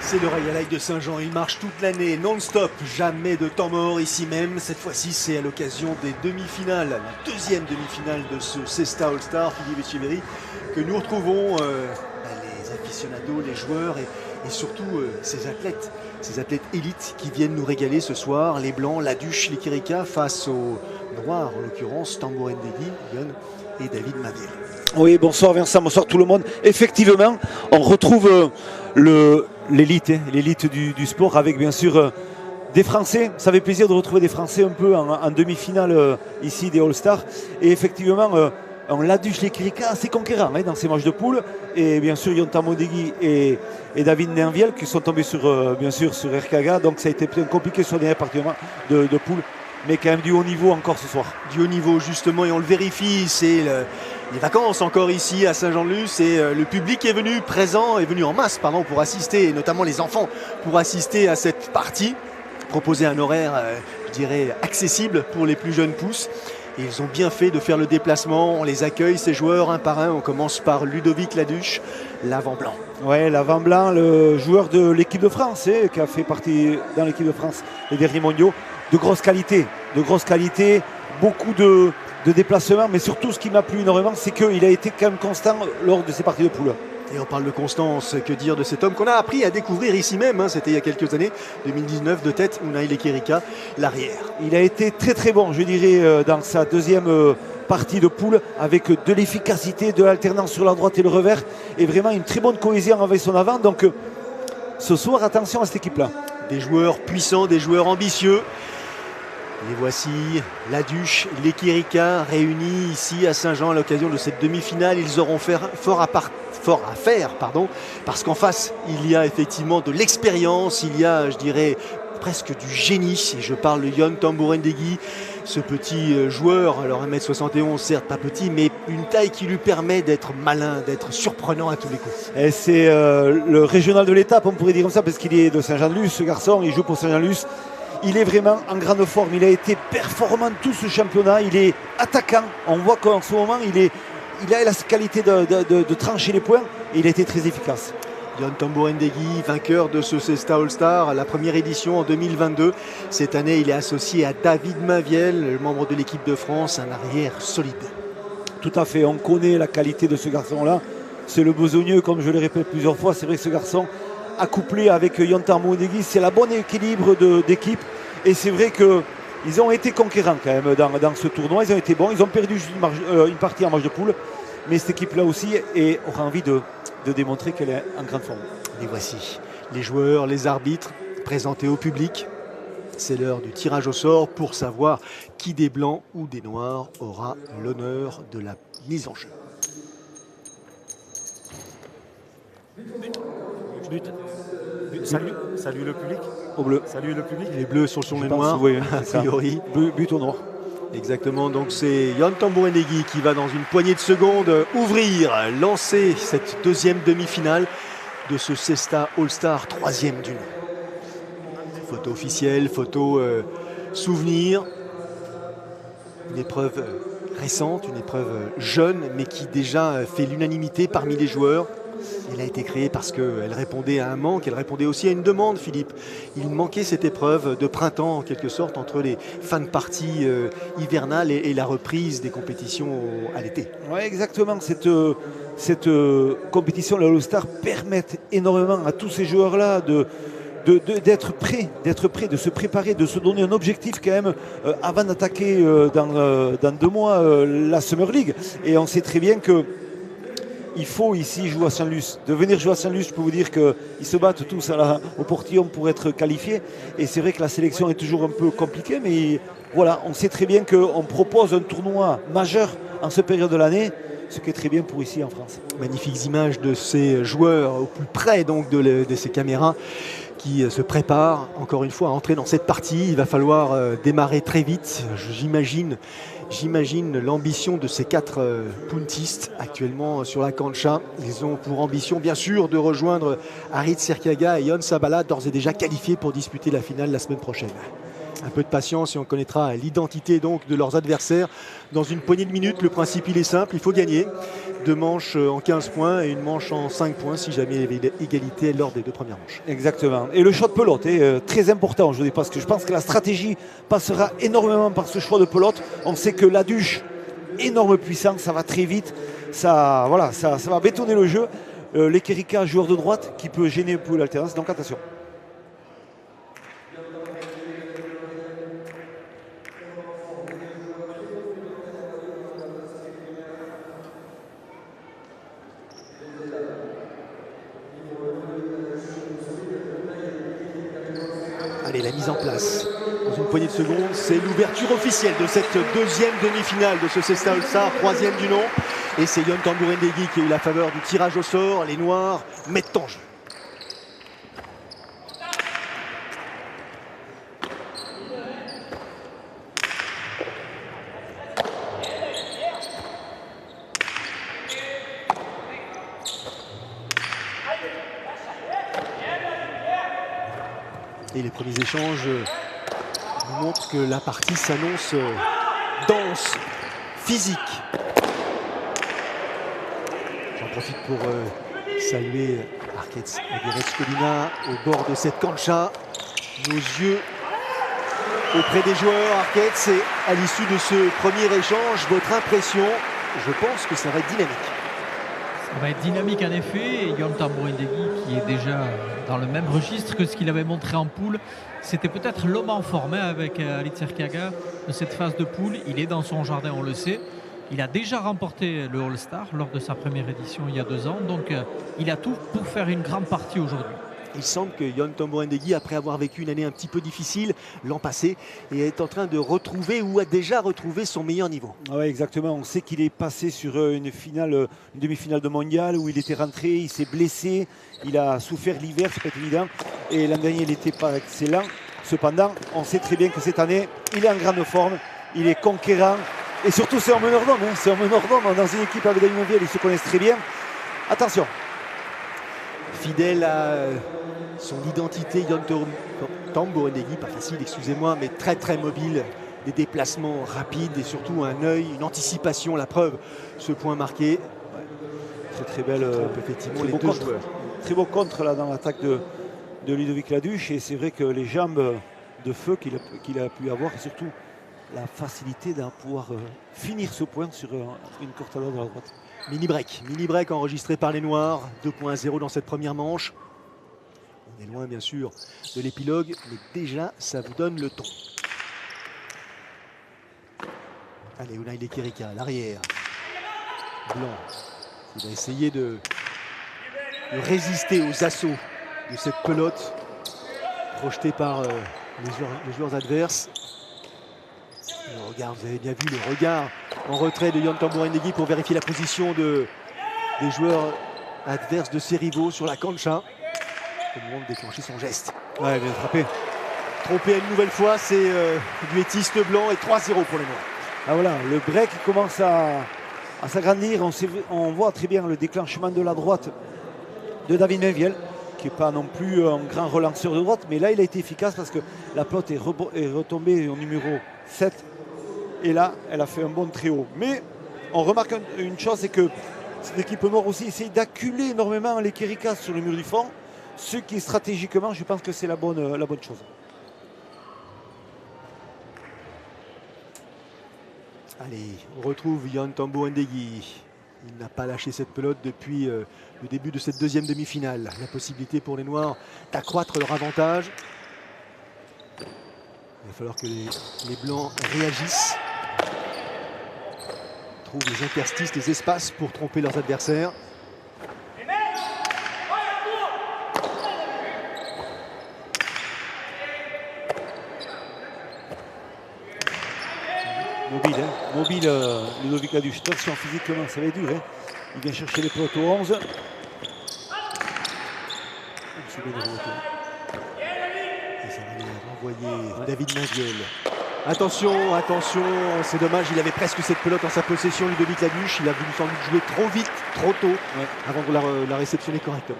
C'est le Royal Light de Saint-Jean, il marche toute l'année, non-stop, jamais de temps mort ici même. Cette fois-ci, c'est à l'occasion des demi-finales, la deuxième demi-finale de ce Cesta All-Star, Philippe Etcheverry, que nous retrouvons les aficionados, les joueurs et surtout ces athlètes élites qui viennent nous régaler ce soir, les Blancs, la Duche, les Kirika, face aux Noirs, en l'occurrence, Tambour Ndegui, Yon et David Maviel. Oui, bonsoir Vincent, bonsoir tout le monde. Effectivement, on retrouve l'élite du sport avec bien sûr des Français. Ça fait plaisir de retrouver des Français un peu en demi-finale ici des All-Stars. Et effectivement, on Laduche les Kirika assez conquérants dans ces matchs de poule. Et bien sûr, Yon Tambour Ndegui et David Nenviel qui sont tombés bien sûr sur RKG. Donc ça a été compliqué sur les parties de poule. Mais quand même du haut niveau encore ce soir. Du haut niveau justement, et on le vérifie, c'est les vacances encore ici à Saint-Jean-de-Luz, et le public est venu en masse pour assister, et notamment les enfants, pour assister à cette partie, proposer un horaire, je dirais, accessible pour les plus jeunes pousses. Et ils ont bien fait de faire le déplacement, on les accueille, ces joueurs, un par un. On commence par Ludovic Laduche, l'avant-blanc. Oui, l'avant-blanc, le joueur de l'équipe de France, qui a fait partie dans l'équipe de France les derniers mondiaux. De grosse qualité, beaucoup de déplacements, mais surtout ce qui m'a plu énormément, c'est qu'il a été quand même constant lors de ses parties de poule. Et on parle de constance, que dire de cet homme qu'on a appris à découvrir ici même, c'était il y a quelques années, 2019, de tête, Unai Lekerika, l'arrière. Il a été très très bon, je dirais, dans sa deuxième partie de poule, avec de l'efficacité, de l'alternance sur la droite et le revers, et vraiment une très bonne cohésion avec son avant. Donc ce soir, attention à cette équipe-là. Des joueurs puissants, des joueurs ambitieux. Les voici, Laduche, les Kirika réunis ici à Saint-Jean à l'occasion de cette demi-finale. Ils auront fort à faire, parce qu'en face, il y a effectivement de l'expérience, il y a, je dirais, presque du génie. Et je parle de Yon Tambour Ndegui, ce petit joueur, alors 1m71, certes pas petit, mais une taille qui lui permet d'être malin, d'être surprenant à tous les coups. Et c'est le régional de l'étape, on pourrait dire comme ça, parce qu'il est de Saint-Jean-de-Luz, ce garçon, il joue pour Saint-Jean-de-Luz. Il est vraiment en grande forme, il a été performant tout ce championnat, il est attaquant. On voit qu'en ce moment, il a la qualité de trancher les points et il a été très efficace. Yon Tambour Ndegui, vainqueur de ce Cesta All-Star, la première édition en 2022. Cette année, il est associé à David Maviel, le membre de l'équipe de France, un arrière solide. Tout à fait, on connaît la qualité de ce garçon-là. C'est le besogneux, comme je le répète plusieurs fois. C'est vrai que ce garçon, accouplé avec Yon Tambour Ndegui, c'est la bonne équilibre d'équipe. Et c'est vrai qu'ils ont été conquérants quand même dans ce tournoi. Ils ont été bons. Ils ont perdu une partie en match de poule. Mais cette équipe-là aussi aura envie de démontrer qu'elle est en grande forme. Et voici les joueurs, les arbitres présentés au public. C'est l'heure du tirage au sort pour savoir qui des Blancs ou des Noirs aura l'honneur de la mise en jeu. But. Salut le public. Au bleu. Salut le public. Les bleus sont les noirs, oui, a priori. But au noir. Exactement, donc c'est Yon Tambour Ndegui qui va dans une poignée de secondes lancer cette deuxième demi-finale de ce Cesta All-Star, troisième du nom. Photo officielle, photo souvenir. Une épreuve récente, une épreuve jeune, mais qui déjà fait l'unanimité parmi les joueurs. Elle a été créée parce qu'elle répondait à un manque, elle répondait aussi à une demande, Philippe. Il manquait cette épreuve de printemps, en quelque sorte, entre les fins de partie hivernale et la reprise des compétitions à l'été. Oui, exactement. Cette compétition, le All-Star, permet énormément à tous ces joueurs-là d'être prêts, de se préparer, de se donner un objectif quand même avant d'attaquer dans 2 mois la Summer League. Et on sait très bien que il faut ici jouer à Saint-Luce. De venir jouer à Saint-Luce, je peux vous dire qu'ils se battent tous au portillon pour être qualifiés. Et c'est vrai que la sélection est toujours un peu compliquée, mais voilà, on sait très bien qu'on propose un tournoi majeur en cette période de l'année, ce qui est très bien pour ici en France. Magnifiques images de ces joueurs au plus près donc de ces caméras qui se préparent encore une fois à entrer dans cette partie. Il va falloir démarrer très vite, J'imagine l'ambition de ces 4 puntistes actuellement sur la cancha. Ils ont pour ambition bien sûr de rejoindre Harit Serkaga et Yon Sabala, d'ores et déjà qualifiés pour disputer la finale la semaine prochaine. Un peu de patience et on connaîtra l'identité donc de leurs adversaires dans une poignée de minutes. Le principe il est simple, il faut gagner 2 manches en 15 points et une manche en 5 points si jamais il y avait égalité lors des 2 premières manches. Exactement. Et le choix de pelote est très important aujourd'hui parce que je pense que la stratégie passera énormément par ce choix de pelote. On sait que Laduche, énorme puissance, ça va très vite, ça va bétonner le jeu. L'Ekerika, joueur de droite, qui peut gêner un peu l'alternance, donc attention. Allez, la mise en place dans une poignée de secondes, c'est l'ouverture officielle de cette deuxième demi-finale de ce Cesta All-Star, 3e du nom. Et c'est Yon Tambourindegui qui a eu la faveur du tirage au sort. Les Noirs mettent en jeu. Et les premiers échanges nous montrent que la partie s'annonce dense, physique. J'en profite pour saluer Arquette Aguirre-Scolina au bord de cette cancha. Nos yeux auprès des joueurs. Arquette, c'est à l'issue de ce premier échange, votre impression? Je pense que ça va être dynamique. Ça va être dynamique en effet. Et Yon Tambourindegui qui est déjà dans le même registre que ce qu'il avait montré en poule. C'était peut-être l'homme en forme avec Ali Tserkiaga de cette phase de poule. Il est dans son jardin, on le sait. Il a déjà remporté le All-Star lors de sa première édition il y a 2 ans. Donc il a tout pour faire une grande partie aujourd'hui. Il semble que Yon Tambourindegui, après avoir vécu une année un petit peu difficile l'an passé, est en train de retrouver ou a déjà retrouvé son meilleur niveau. Oui, exactement. On sait qu'il est passé sur une demi-finale de mondial où il était rentré, il s'est blessé, il a souffert l'hiver, c'est pas évident. Et l'an dernier, il n'était pas excellent. Cependant, on sait très bien que cette année, il est en grande forme, il est conquérant. Et surtout, c'est un meneur d'homme. C'est un meneur d'homme dans une équipe avec David Monviel, ils se connaissent très bien. Attention. Fidèle à son identité, Yon Tambourindegui, pas facile, excusez-moi, mais très très mobile, des déplacements rapides et surtout un œil, une anticipation, la preuve, ce point marqué. Très très belle, effectivement, très les beau deux contre, joueurs. très beau contre là, dans l'attaque de Ludovic Laduche, et c'est vrai que les jambes de feu qu'il a pu avoir et surtout la facilité de pouvoir finir ce point sur une cortada de la droite. Mini break enregistré par les Noirs, 2.0 dans cette première manche. On est loin bien sûr de l'épilogue, mais déjà ça vous donne le ton. Allez, Unai Lekerika, l'arrière. Blanc, il va essayer de résister aux assauts de cette pelote projetée par les joueurs adverses. Le regard, vous avez bien vu le regard en retrait de Yon Tambourindegui pour vérifier la position des joueurs adverses de ses rivaux sur la cancha. Au moment de déclencher son geste. Ouais, bien frappé. Trompé une nouvelle fois, c'est du hétiste blanc et 3-0 pour les Noirs. Ah voilà, le break commence à s'agrandir. On voit très bien le déclenchement de la droite de David Menviel, qui n'est pas non plus un grand relanceur de droite, mais là il a été efficace parce que la pelote est retombée au numéro 7. Et là, elle a fait un bon très haut. Mais on remarque une chose, c'est que cette équipe noire aussi essaye d'acculer énormément les Kérikas sur le mur du fond. Ce qui, stratégiquement, je pense que c'est la bonne chose. Allez, on retrouve Yon Tambourindegui. Il n'a pas lâché cette pelote depuis le début de cette deuxième demi-finale. La possibilité pour les Noirs d'accroître leur avantage. Il va falloir que les Blancs réagissent. Trouvent les interstices, les espaces pour tromper leurs adversaires. Mobile, Ludovic Laduche. Attention, physiquement, ça va être dur. Hein. Il vient chercher les pelotes au 11. Et ça va les renvoyer David Menviel. Attention, c'est dommage, il avait presque cette pelote en sa possession, Ludovic Laduche. Il a voulu sans doute jouer trop vite, trop tôt, avant de la réceptionner correctement.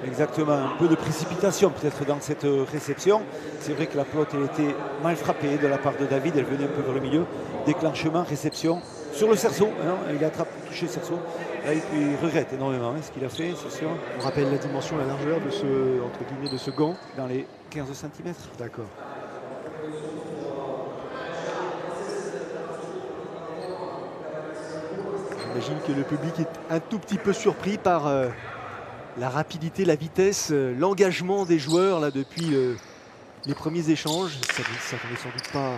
Exactement, un peu de précipitation peut-être dans cette réception. C'est vrai que la pelote elle était mal frappée de la part de David, elle venait un peu vers le milieu. Déclenchement, réception sur le cerceau. Non, il a touché le cerceau. Là, il regrette énormément ce qu'il a fait, c'est sûr. On rappelle la dimension, la largeur de ce, entre guillemets, de ce gant. Dans les 15 cm. D'accord. J'imagine que le public est un tout petit peu surpris par la rapidité, la vitesse, l'engagement des joueurs là, depuis les premiers échanges. Ça ne s'attendait sans doute pas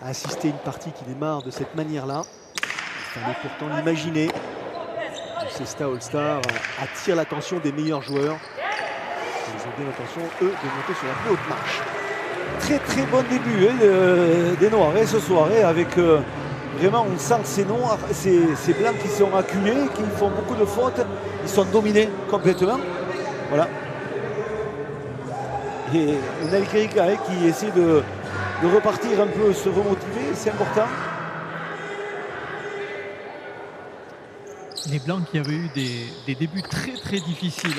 à assister à une partie qui démarre de cette manière-là. Il fallait pourtant l'imaginer. Le Cesta All-Star attire l'attention des meilleurs joueurs. Ils ont bien l'intention, eux, de monter sur la plus haute marche. Très très bon début des Noirs ce soir, avec vraiment on sent ces Noirs, ces Blancs qui sont acculés, qui font beaucoup de fautes, ils sont dominés complètement. Voilà. Et Unai Kerika qui essaie de repartir un peu, se remotiver, c'est important. Les Blancs qui avaient eu des débuts très très difficiles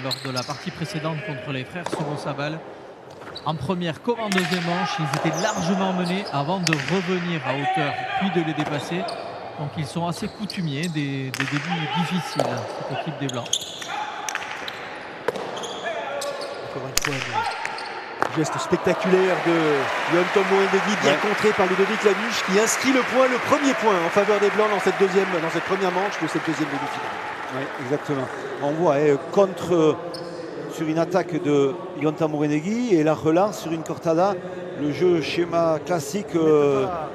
lors de la partie précédente contre les frères Sorosabal. En première comme en deuxième manche, ils étaient largement menés avant de revenir à hauteur puis de les dépasser. Donc ils sont assez coutumiers des débuts difficiles, cette équipe des Blancs. Encore une fois, un geste spectaculaire de Yon Tombo Ndegui, bien contré par Ludovic Lanuche, qui inscrit le premier point en faveur des Blancs dans cette première manche de cette deuxième demi-finale. Oui, exactement. On voit contre sur une attaque de Yon Tombo Ndegui et la relance sur une cortada, le jeu schéma classique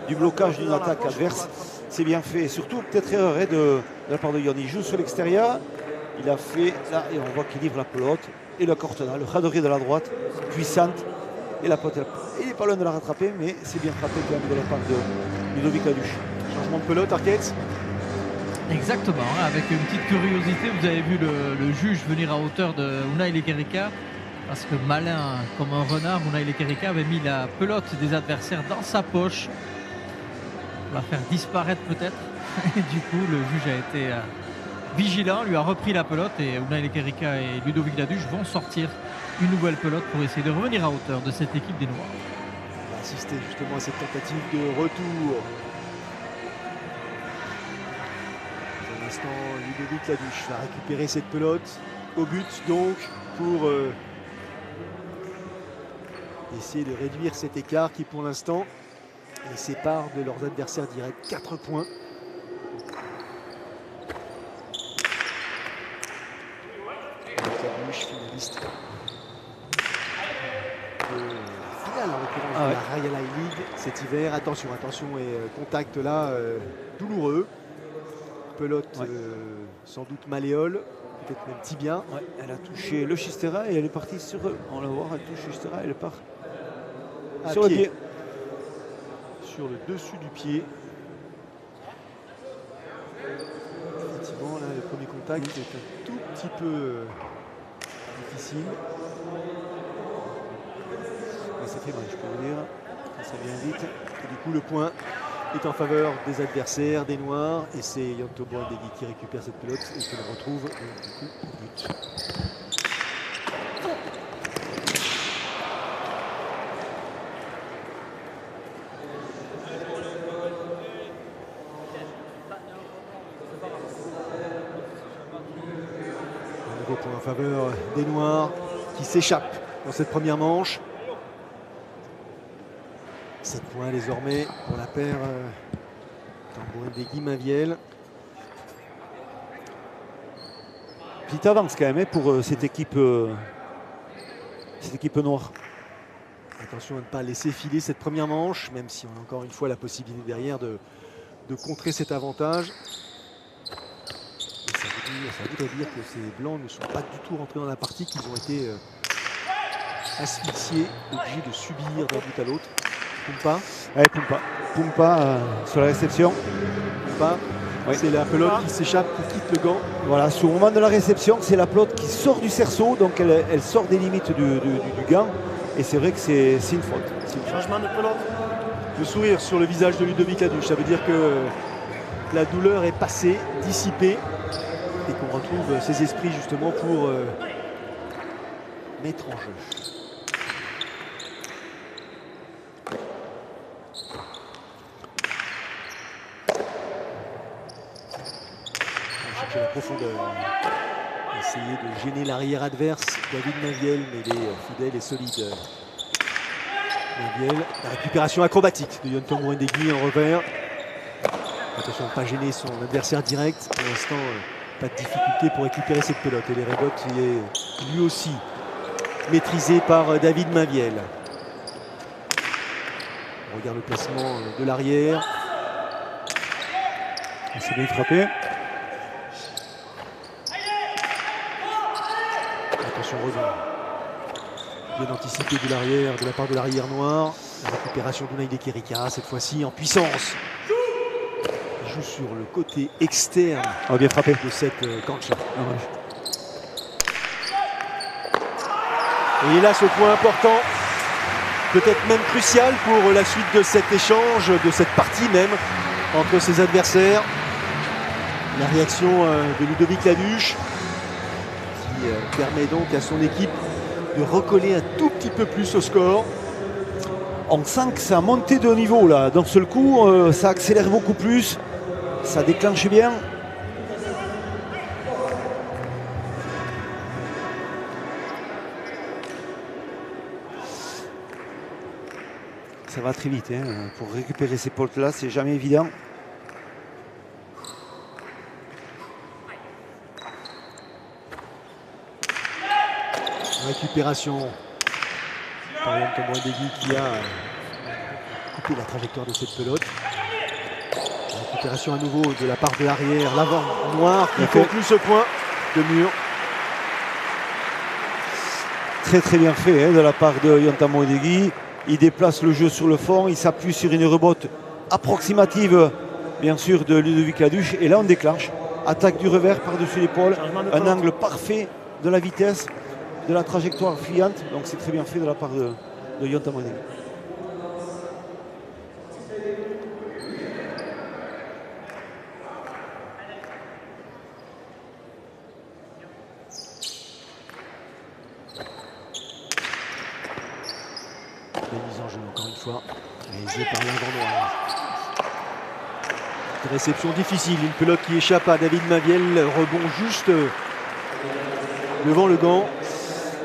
du blocage d'une attaque adverse. C'est bien fait. Surtout peut-être erreur de la part de Yon. Il joue sur l'extérieur. Il a fait là et on voit qu'il livre la pelote. Et le cortada, le raderie de la droite, puissante. Et la pelote, il n'est pas loin de la rattraper, mais c'est bien frappé quand même de la part de Ludovic Lanuche. Changement de pelote, Arquette. Exactement, avec une petite curiosité, vous avez vu le juge venir à hauteur de Unai Lekerika, parce que malin comme un renard, Unai Lekerika avait mis la pelote des adversaires dans sa poche pour la faire disparaître peut-être. Et du coup, le juge a été vigilant, lui a repris la pelote et Unai Lekerika et Ludovic Lanuche vont sortir une nouvelle pelote pour essayer de revenir à hauteur de cette équipe des Noirs. On va assister justement à cette tentative de retour. Dans un instant, Ludovic Lanuche va récupérer cette pelote au but donc pour essayer de réduire cet écart qui pour l'instant les sépare de leurs adversaires directs. 4 points. Lanuche, finaliste finale en l'occurrence de la Royal High League cet hiver. Attention, et contact là douloureux. Pelote sans doute malléole, peut-être même tibia. Ouais, elle a touché le Chistera et elle est partie sur eux. On va voir, elle touche Chistera et elle part sur le pied. Sur le dessus du pied. Effectivement, là, le premier contact est un tout petit peu difficile. Mais ça fait mal, je peux vous dire. Ça vient vite. Et du coup, le point est en faveur des adversaires, des Noirs. Et c'est Yon Tombo Ndegui qui récupère cette pelote et qui le retrouve du coup au but. Un nouveau point en faveur des Noirs qui s'échappent dans cette première manche. 7 points désormais pour la paire Tombo Ndegui Mainvielle. Petite avance quand même pour cette équipe noire. Attention à ne pas laisser filer cette première manche, même si on a encore une fois la possibilité derrière de contrer cet avantage. Et ça voudrait dire que ces Blancs ne sont pas du tout rentrés dans la partie, qu'ils ont été asphyxiés, obligés de subir d'un bout à l'autre. Pumpa. Ouais, Pumpa sur la réception. Pumpa. Oui. C'est la pelote qui s'échappe, qui quitte le gant. Voilà, sur le moment de la réception, c'est la pelote qui sort du cerceau, donc elle sort des limites du gant. Et c'est vrai que c'est une faute. Changement de pelote. Le sourire sur le visage de Ludovic Lanuche, ça veut dire que la douleur est passée, dissipée, et qu'on retrouve ses esprits justement pour mettre en jeu. Chercher la profondeur. Essayer de gêner l'arrière adverse. David Mainviel, mais il est fidèle et solide. Mainviel, la récupération acrobatique de Yontan Mouendegui en revers. Attention de ne pas gêner son adversaire direct. Pour l'instant, pas de difficulté pour récupérer cette pelote. Et les rebotes, il est lui aussi maîtrisé par David Mainviel. On regarde le placement de l'arrière. C'est bien frappé. Attention, rebond. Bien anticipé de l'arrière, de la part de l'arrière noir. La récupération d'Unaïde Kerika, cette fois-ci en puissance. Il joue sur le côté externe bien frappé de cette cancha. Et là, ce point important, peut-être même crucial pour la suite de cet échange, de cette partie même, entre ses adversaires. La réaction de Ludovic Laduche, qui permet donc à son équipe de recoller un tout petit peu plus au score. On sent que ça a monté de niveau là. D'un seul coup, ça accélère beaucoup plus. Ça déclenche bien. Ça va très vite. Hein. Pour récupérer ces potes là, c'est jamais évident. Récupération par Yontan Mouendegui qui a coupé la trajectoire de cette pelote. Récupération à nouveau de la part de l'arrière, l'avant noir qui conclut ce point de mur. Très très bien fait de la part de Yontan Mouendegui. Il déplace le jeu sur le fond, il s'appuie sur une rebote approximative bien sûr de Ludovic Laduche. Et là on déclenche. Attaque du revers par-dessus l'épaule. Un angle parfait de la vitesse, de la trajectoire fuyante. Donc c'est très bien fait de la part de Yontan Mouendegui. La mise en jeu encore une fois, réalisée par l'avant noir. Une réception difficile, une pelote qui échappe à David Mainviel, rebond juste devant le gant.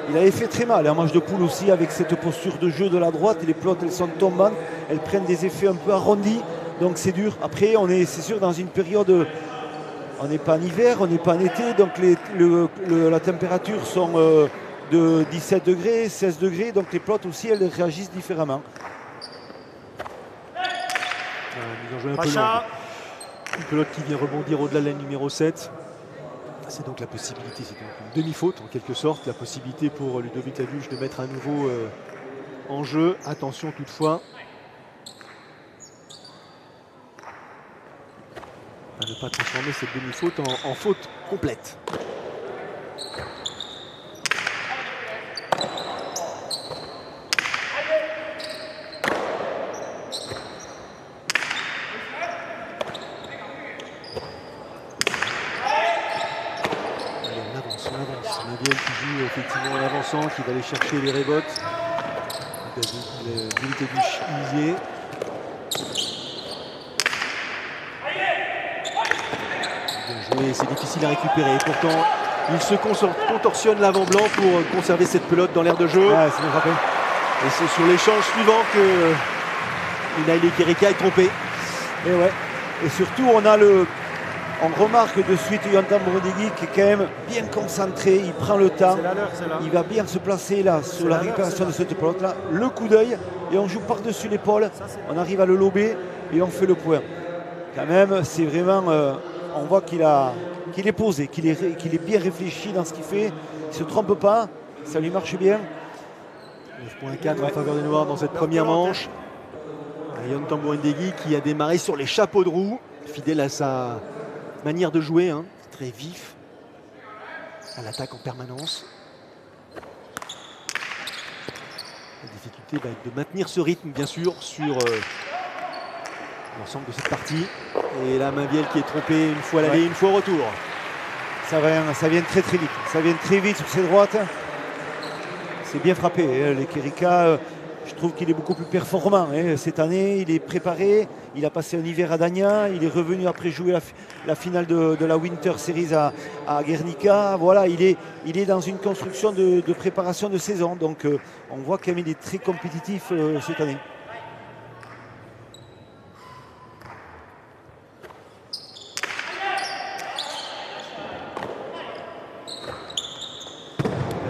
Il avait fait très mal en match de poule aussi avec cette posture de jeu de la droite. Les pelotes elles sont tombantes, elles prennent des effets un peu arrondis, donc c'est dur. Après c'est sûr dans une période, on n'est pas en hiver, on n'est pas en été, donc la température sont de 17 degrés, 16 degrés, donc les pelotes aussi elles réagissent différemment. Mise en jeu un peu longue. Une pelote qui vient rebondir au-delà de la numéro 7. C'est donc la possibilité, c'est donc une demi-faute en quelque sorte, la possibilité pour Ludovic Laduche de mettre à nouveau en jeu. Attention toutefois à ne pas transformer cette demi-faute en faute complète. Mainviel qui joue effectivement en avançant, qui va aller chercher les rebotes. David Laduche Isier. Bien joué, c'est difficile à récupérer. Pourtant, il se contorsionne l'avant-blanc pour conserver cette pelote dans l'aire de jeu. Ouais, c'est bien frappé. Et c'est sur l'échange suivant que Unaïde Kerika est trompé. Et ouais. Et surtout, on remarque de suite Yontan Mouendegui qui est quand même bien concentré, il prend le temps, il va bien se placer là sur la récupération de cette pelote là, le coup d'œil et on joue par-dessus l'épaule, on arrive à le lober et on fait le point. Quand même, c'est vraiment, on voit qu'il est posé, qu'il est bien réfléchi dans ce qu'il fait, il ne se trompe pas, ça lui marche bien. 9.4 en faveur des Noirs dans cette première manche. Yontan Mouendegui qui a démarré sur les chapeaux de roue, fidèle à sa manière de jouer, hein, très vif, à l'attaque en permanence. La difficulté va être de maintenir ce rythme, bien sûr, sur l'ensemble de cette partie. Et là, Mainviel qui est trompé une fois à l'aller, une fois au retour. Ça vient très très vite. Ça vient très vite sur ses droites. c'est bien frappé. Hein. Les Kerika, je trouve qu'il est beaucoup plus performant. Hein. Cette année, il est préparé. Il a passé un hiver à Dagna. Il est revenu après jouer la finale de la Winter Series à Guernica. Voilà, il est dans une construction de préparation de saison. Donc, on voit qu'il est très compétitif cette année.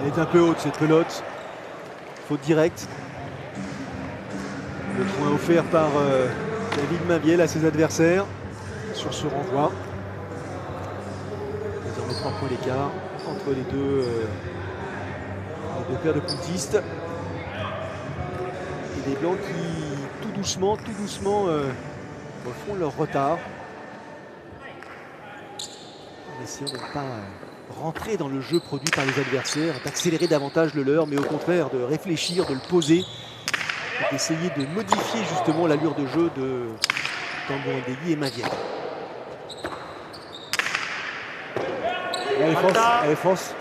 Elle est un peu haute cette pelote. Faute directe. Le point offert par David Mainviel à ses adversaires sur ce renvoi. Désormais 3 points d'écart entre les deux paires de poutistes. Et des Blancs qui tout doucement refont leur retard. En essayant de ne pas rentrer dans le jeu produit par les adversaires, d'accélérer davantage le leur, mais au contraire de réfléchir, de le poser, d'essayer de modifier justement l'allure de jeu de Tambouren-Degui et Mainviel. Elle est fausse.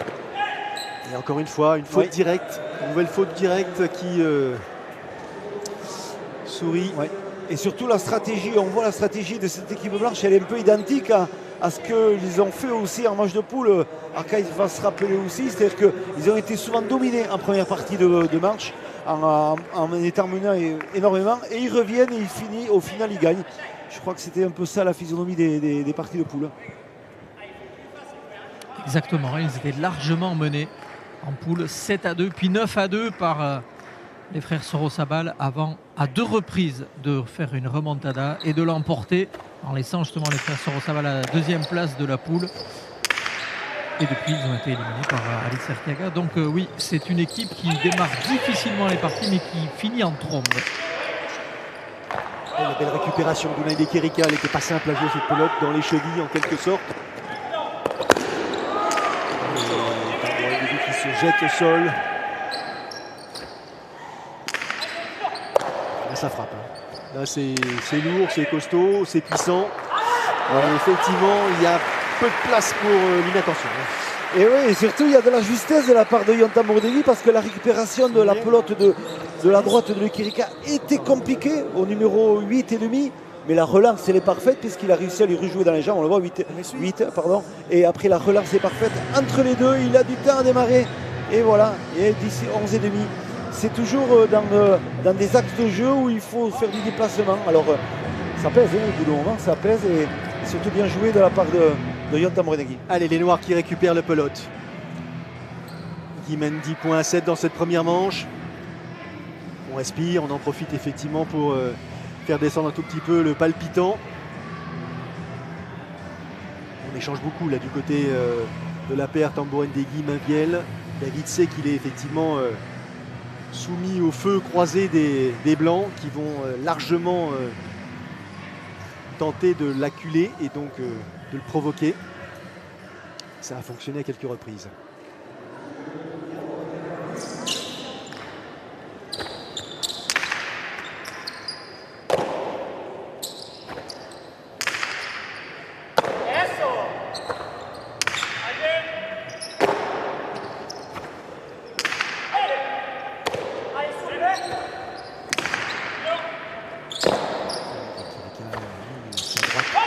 Et encore une fois, une faute directe, une nouvelle faute directe qui sourit. Ouais. Et surtout la stratégie, on voit la stratégie de cette équipe blanche, elle est un peu identique à ce qu'ils ont fait aussi en match de poule. Arcaïs va se rappeler aussi, c'est-à-dire qu'ils ont été souvent dominés en première partie de match, en étant menés énormément, et ils reviennent et au final ils gagnent. Je crois que c'était un peu ça la physionomie des parties de poule. Exactement, ils étaient largement menés en poule 7-2, puis 9-2 par les frères Sorosabal avant à 2 reprises de faire une remontada et de l'emporter en laissant justement les frères Sorosabal à la 2e place de la poule. Et depuis, ils ont été éliminés par Alice Erkiaga. Donc oui, c'est une équipe qui démarre difficilement les parties, mais qui finit en trombe. Et la belle récupération d'Unai Kerika, elle n'était pas simple à jouer cette pelote dans les chevilles en quelque sorte. Qui se jette au sol. Là, ça frappe. Là, c'est lourd, c'est costaud, c'est puissant. Effectivement, il y a peu de place pour l'inattention. Et oui, et surtout, il y a de la justesse de la part de Yon Tambouren-Degui parce que la récupération de la pelote de la droite de Kerika était compliquée au numéro 8,5. Mais la relance, elle est parfaite puisqu'il a réussi à lui rejouer dans les jambes. On le voit, 8 pardon. Et après, la relance est parfaite. Entre les deux, il a du temps à démarrer. Et voilà, et d'ici 11,5. C'est toujours dans des axes de jeu où il faut faire du déplacement. Alors, ça pèse, hein, au bout d'un moment, ça pèse. Et surtout bien joué de la part de Yon Tambouren-Degui. Allez, les Noirs qui récupèrent le pelote. Guy mène 10 points à 7 dans cette première manche. On respire, on en profite effectivement pour faire descendre un tout petit peu le palpitant. On échange beaucoup là du côté de la paire Tambouren-Degui-Mainviel. David sait qu'il est effectivement soumis au feu croisé des Blancs qui vont largement tenter de l'acculer et donc de le provoquer. Ça a fonctionné à quelques reprises.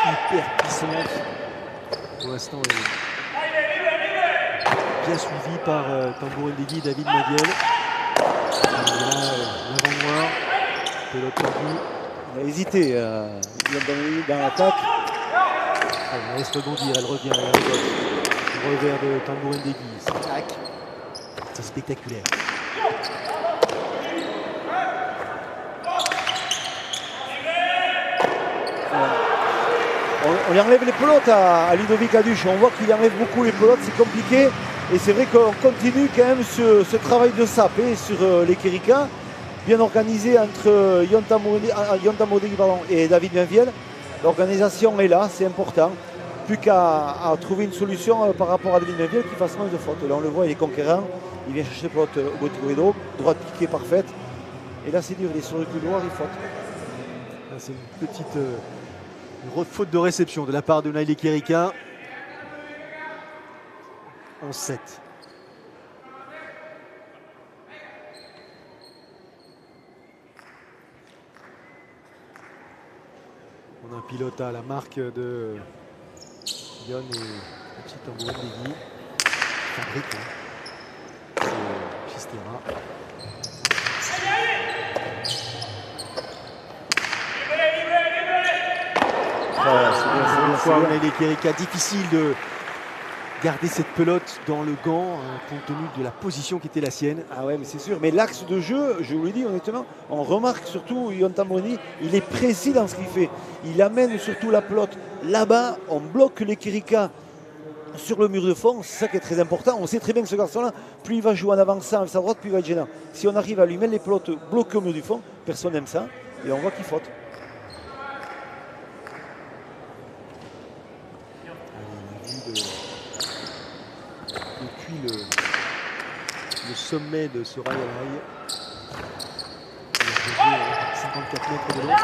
Hyper puissante. Pour l'instant, bien suivi par Tambouren-Degui et David Mainviel. L'avant noir, pelote tendue. Il a hésité dans l'attaque. Elle laisse rebondir, elle revient, elle rebote. Le revers de Tambouren-Degui, ça attaque. C'est spectaculaire. On lui enlève les pelotes à Ludovic Aduche. On voit qu'il enlève beaucoup les pelotes, c'est compliqué. Et c'est vrai qu'on continue quand même ce travail de sape sur les Kerika, bien organisé entre Yon Tambouren-Degui et David Mainviel. L'organisation est là, c'est important. Plus qu'à trouver une solution par rapport à David Mainviel qui fasse moins de fautes. Là on le voit, il est conquérant. Il vient chercher les pelotes au Guido, droite piquée parfaite. Et là c'est dur, il est sur le cul droit, il faute. C'est une petite faute de réception de la part de Unai Kerika. 11-7. On a un pilote à la marque de Yon et petit tambourin Ndegui. Fabrique, hein. C'est Chistera. Une fois, on a les Kerika, difficile de garder cette pelote dans le gant, compte tenu de la position qui était la sienne. Ah ouais, mais c'est sûr. Mais l'axe de jeu, je vous le dis honnêtement, on remarque surtout Yon Tamborini, il est précis dans ce qu'il fait. Il amène surtout la pelote là-bas, on bloque les Kerika sur le mur de fond, c'est ça qui est très important. On sait très bien que ce garçon-là, plus il va jouer en avançant avec sa droite, plus il va être gênant. Si on arrive à lui mettre les pelotes bloquées au mur du fond, personne n'aime ça, et on voit qu'il faute. Depuis le sommet de ce rail à rail, 54 mètres de long.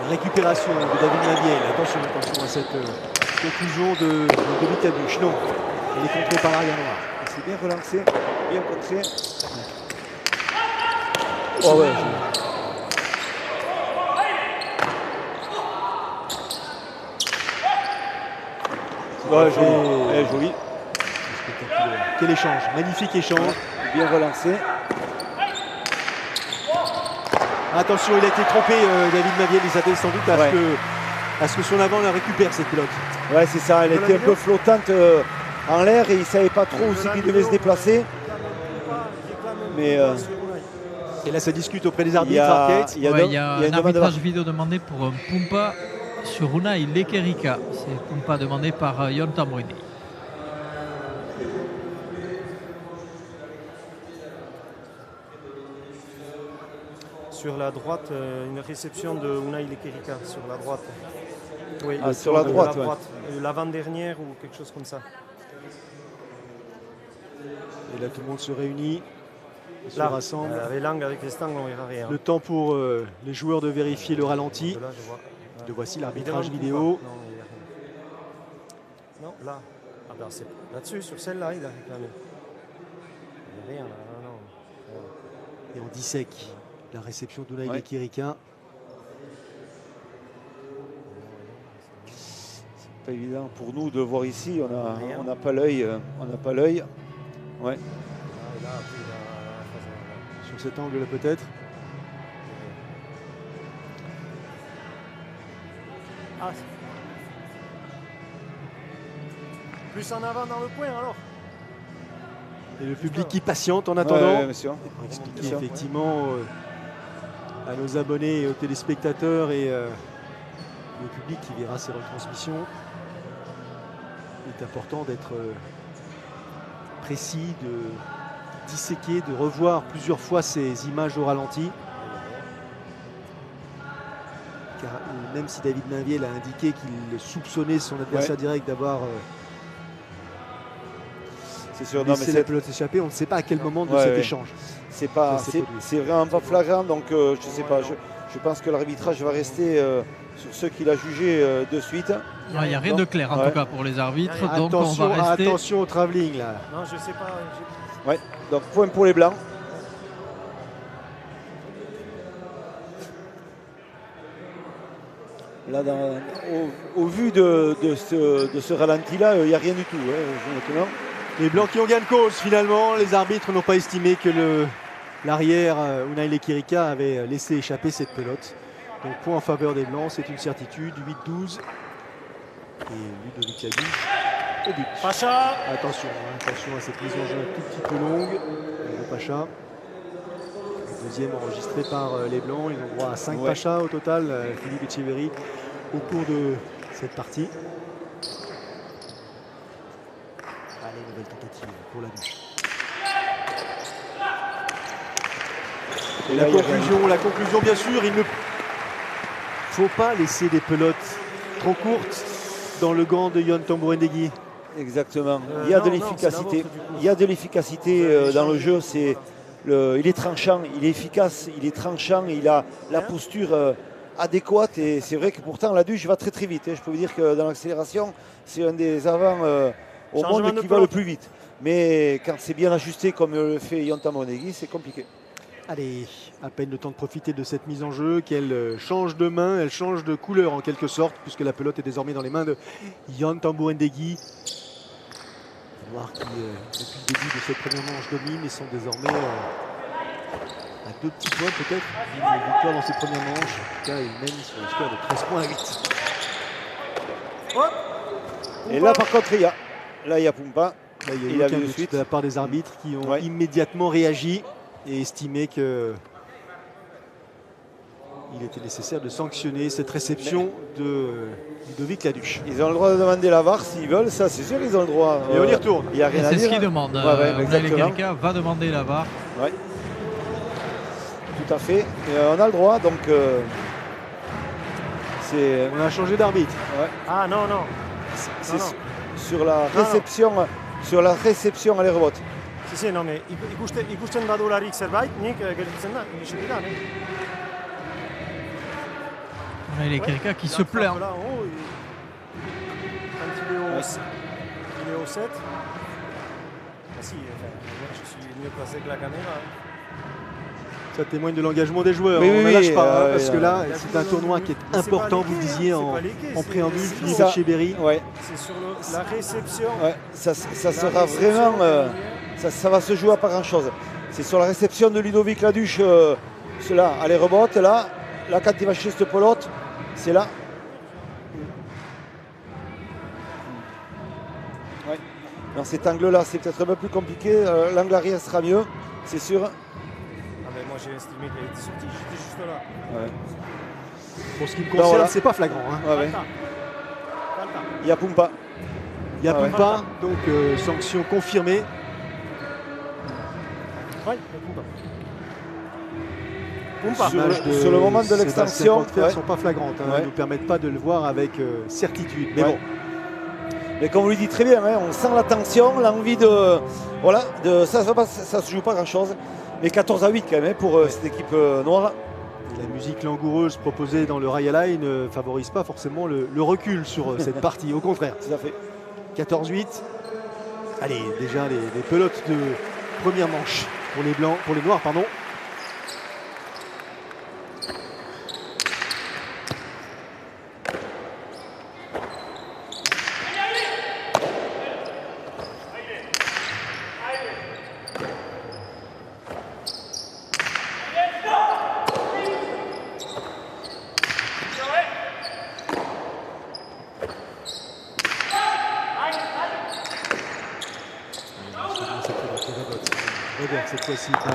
Récupération de David Naviel. Attention à cette conclusion de Cabuche. Non, il est contré par l'arrière noir. C'est bien relancé, bien contré. Oh ouais. Ouais, joli. Joli. Quel échange, magnifique échange. Bien relancé. Attention, il a été trompé, David Naviel. Il s'attendait sans doute à ce que son avant la récupère, cette pelote. Ouais, c'est ça. Elle était un peu flottante en l'air et il ne savait pas trop où il devait se déplacer. Mais et là, ça discute auprès des arbitres. Il y a un arbitrage vidéo demandé pour un Pumpa sur Unai Lekerika. C'est Pumpa demandé par Yon Tambourine. Sur la droite, une réception de Unai Lekerika sur la droite. Oui, sur la droite, l'avant-dernière ou quelque chose comme ça. Et là, tout le monde se réunit, se rassemble. Avec l'angle, avec les stangs, on verra rien. Le temps pour les joueurs de vérifier le ralenti. Là, je vois. De voici l'arbitrage vidéo. Non, là. Ah ben, c'est là-dessus, sur celle-là, il a réclamé. Il n'y a rien là, non. Et on dissèque la réception d'Unai Lekerika. C'est pas évident pour nous de voir ici, on n'a pas l'œil. On n'a pas l'œil. Ouais. Sur cet angle-là peut-être. Ah. Plus en avant dans le point alors. Et le public qui patiente en attendant. Ouais, monsieur. Pour expliquer effectivement à nos abonnés et aux téléspectateurs et au public qui verra ces retransmissions, il est important d'être précis, de disséquer, de revoir plusieurs fois ces images au ralenti. Car même si David Naviel a indiqué qu'il soupçonnait son adversaire direct d'avoir laissé la pelote échapper, on ne sait pas à quel moment de cet échange. C'est vraiment pas flagrant, donc je ne sais pas. Je pense que l'arbitrage va rester sur ce qu'il a jugé de suite. Il n'y a rien de clair en tout cas pour les arbitres. Donc attention, on va rester... attention au travelling là. Non, je sais pas. Ouais, donc point pour les Blancs. Là, au vu de ce ralenti-là, il n'y a rien du tout. Maintenant. Les Blancs qui ont gain de cause finalement. Les arbitres n'ont pas estimé que l'arrière Unai Lekerika avait laissé échapper cette pelote. Donc point en faveur des Blancs, c'est une certitude. 8-12. Et Ludovic Cabuche au but. Pacha. Attention à cette mise en jeu un tout petit peu longue. Le Pacha. Le deuxième enregistré par les Blancs. Ils ont droit à 5 Pacha au total. Philippe Etcheverry au cours de cette partie. Allez, nouvelle tentative pour la douche. Et la conclusion, bien sûr, il ne faut pas laisser des pelotes trop courtes dans le gant de Yon Tambourine Ndegui. Exactement. Il y a de l'efficacité. Il y a de l'efficacité dans le jeu. Il est tranchant, il est efficace, il est tranchant, il a la posture adéquate. Et c'est vrai que pourtant la duche va très très vite. Je peux vous dire que dans l'accélération, c'est un des avants au monde qui va le plus vite. Mais quand c'est bien ajusté comme le fait Yon Tambourine Ndegui, c'est compliqué. Allez, à peine le temps de profiter de cette mise en jeu, qu'elle change de main, elle change de couleur en quelque sorte, puisque la pelote est désormais dans les mains de Yon Tambouendegui. Les Noirs qui, depuis le début de cette première manche, dominent et sont désormais à 2 petits points peut-être. Une victoire dans ces premières manches. En tout cas, ils mènent sur le score de 13 points à 8. Et là, par contre, il y a Pumpa. Là, il y Il a a eu aucun vu de but suite. de la part des arbitres qui ont Ouais. immédiatement réagi et estimé que il était nécessaire de sanctionner cette réception de Ludovic Laduche. Ils ont le droit de demander la VAR s'ils veulent, ça c'est sûr, ils ont le droit. Et on y retourne. Il n'y a Et rien à c'est dire. ce qu'il demande. Ouais, ouais, Unai exactement. Lekerika va demander la VAR. Ouais. Tout à fait. Et, on a le droit, donc c'est On a changé d'arbitre. Ah non, non. c'est Non, non. sur la réception à les rebots. Si, non, mais ikusten badularik zerbait, nik gelditzen da, isilida, ne? Unai Lekerika qui La se plaint. frappe là en haut, quand il est au 7. Ah si, enfin, moi, je suis mieux placé que la caméra. Ça témoigne de l'engagement des joueurs. Oui, On oui, ne oui, lâche pas, oui, parce que là, oui. c'est un tournoi qui est Mais c'est pas important, les vous le quais, disiez hein, en, c'est pas les quais, en c'est- préambule, c'est Philippe ça. Etcheberry. Ouais, C'est sur la réception. ouais. Ça La sera réception vraiment. derrière. Ça va se jouer à pas grand chose. C'est sur la réception de Ludovic Laduche. Cela, à les rebotes, là quand il va chercher cette pelote, c'est là. Ouais. Dans cet angle-là, c'est peut-être un peu plus compliqué. L'angle arrière sera mieux, c'est sûr. Ah mais moi j'ai estimé qu'elle était sortie, j'étais juste là. Ouais. Pour ce qui me Ben concerne, voilà. c'est pas flagrant. hein. Ouais, ouais. Falta. Falta. Il y a Pumpa. Il n'y a Ah ouais. plus pas, donc sanction confirmée. Ouais, Pumpa. Sur L'image le- sur le moment de Sébastien l'extinction, Panther ouais. sont pas flagrantes. Hein, Ouais. ne nous permettent pas de le voir avec certitude. Mais Ouais. bon, Mais comme on lui dit très bien, hein, on sent la tension, l'envie de. Voilà, ça se joue pas grand chose. Mais 14-8 quand même hein, pour cette équipe noire. la musique langoureuse proposée dans le Raya Line ne favorise pas forcément le recul sur cette partie. Au contraire, Tout à fait. 14-8. Allez, déjà les pelotes de première manche pour les blancs, pour les noirs, pardon. Regarde cette fois-ci par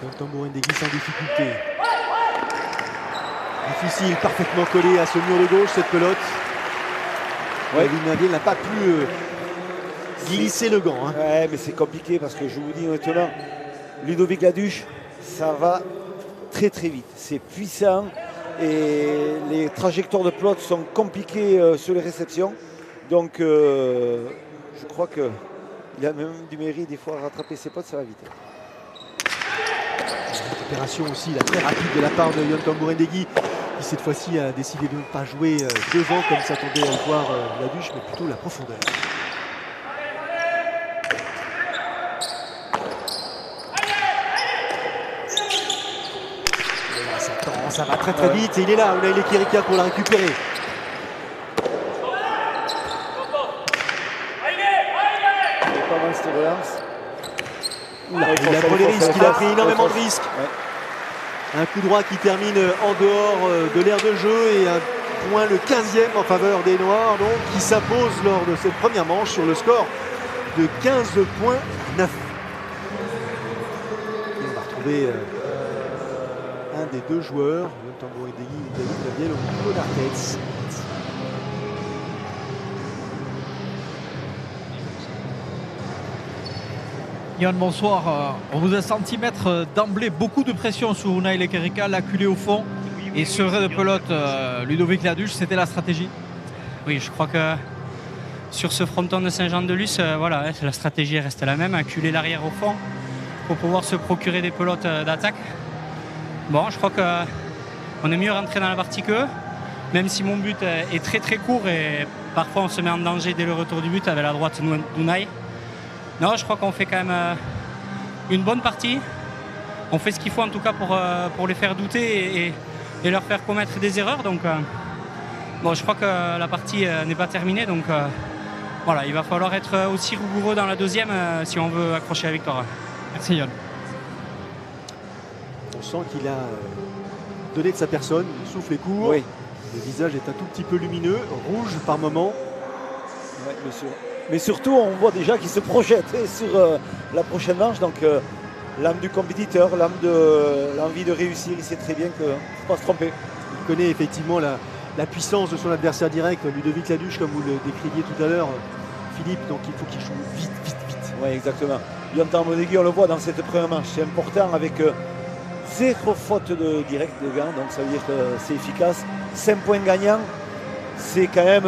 Yon Tambouendegui sans difficulté. Difficile, parfaitement collé à ce mur de gauche cette pelote. Ouais. David Naviel n'a pas pu glisser le gant. hein. Ouais, mais c'est compliqué parce que je vous dis maintenant, Ludovic Laduche, ça va très très vite. C'est puissant et les trajectoires de pelote sont compliquées sur les réceptions. Donc je crois qu'il a même du mérite des fois à rattraper ses potes, ça va vite. Récupération aussi la très rapide de la part de Yon Tambouendegui qui cette fois-ci a décidé de ne pas jouer devant comme s'attendait à le voir Laduche, mais plutôt la profondeur. Et là, ça va très très vite et il est là, Unai Lekerika pour la récupérer. Il est pas mal cette relance. Oula, Ouais, il a faut pris les faire risques, ça, il a faut pris faire énormément de ça. risques. Ouais. Un coup droit qui termine en dehors de l'aire de jeu et un point le 15e en faveur des Noirs donc qui s'impose lors de cette première manche sur le score de 15 points à 9. Et on va retrouver un des deux joueurs, Yon Tambouendegui ou David Naviel au niveau de la tête. Yann, bonsoir. On vous a senti mettre d'emblée beaucoup de pression sur Unai Lekerika, l'acculé au fond et serait de pelote Ludovic Laduche. C'était la stratégie? Oui, je crois que sur ce fronton de Saint-Jean-de-Luz, voilà, la stratégie reste la même, acculer l'arrière au fond pour pouvoir se procurer des pelotes d'attaque. Bon, je crois qu'on est mieux rentré dans la partie qu'eux, même si mon but est très très court et parfois on se met en danger dès le retour du but avec la droite d'Unai. Non, je crois qu'on fait quand même une bonne partie. on fait ce qu'il faut en tout cas pour les faire douter et leur faire commettre des erreurs. Donc bon, je crois que la partie n'est pas terminée. Donc voilà, il va falloir être aussi rigoureux dans la deuxième si on veut accrocher la victoire. Merci Yann. On sent qu'il a donné de sa personne, le souffle est court, Oui. le visage est un tout petit peu lumineux, rouge par moment. Ouais, bien sûr. Mais surtout, on voit déjà qu'il se projette sur la prochaine manche. Donc, l'âme du compétiteur, l'envie de réussir, il sait très bien qu'il ne faut pas se tromper. Il connaît effectivement la puissance de son adversaire direct, Ludovic Laduche, comme vous le décriviez tout à l'heure, Philippe. Donc il faut qu'il joue vite, vite, vite. Oui, exactement. Yontan Monegui, on le voit dans cette première manche. C'est important avec 0 faute de direct de gants. Donc ça veut dire que c'est efficace. 5 points gagnants. C'est quand même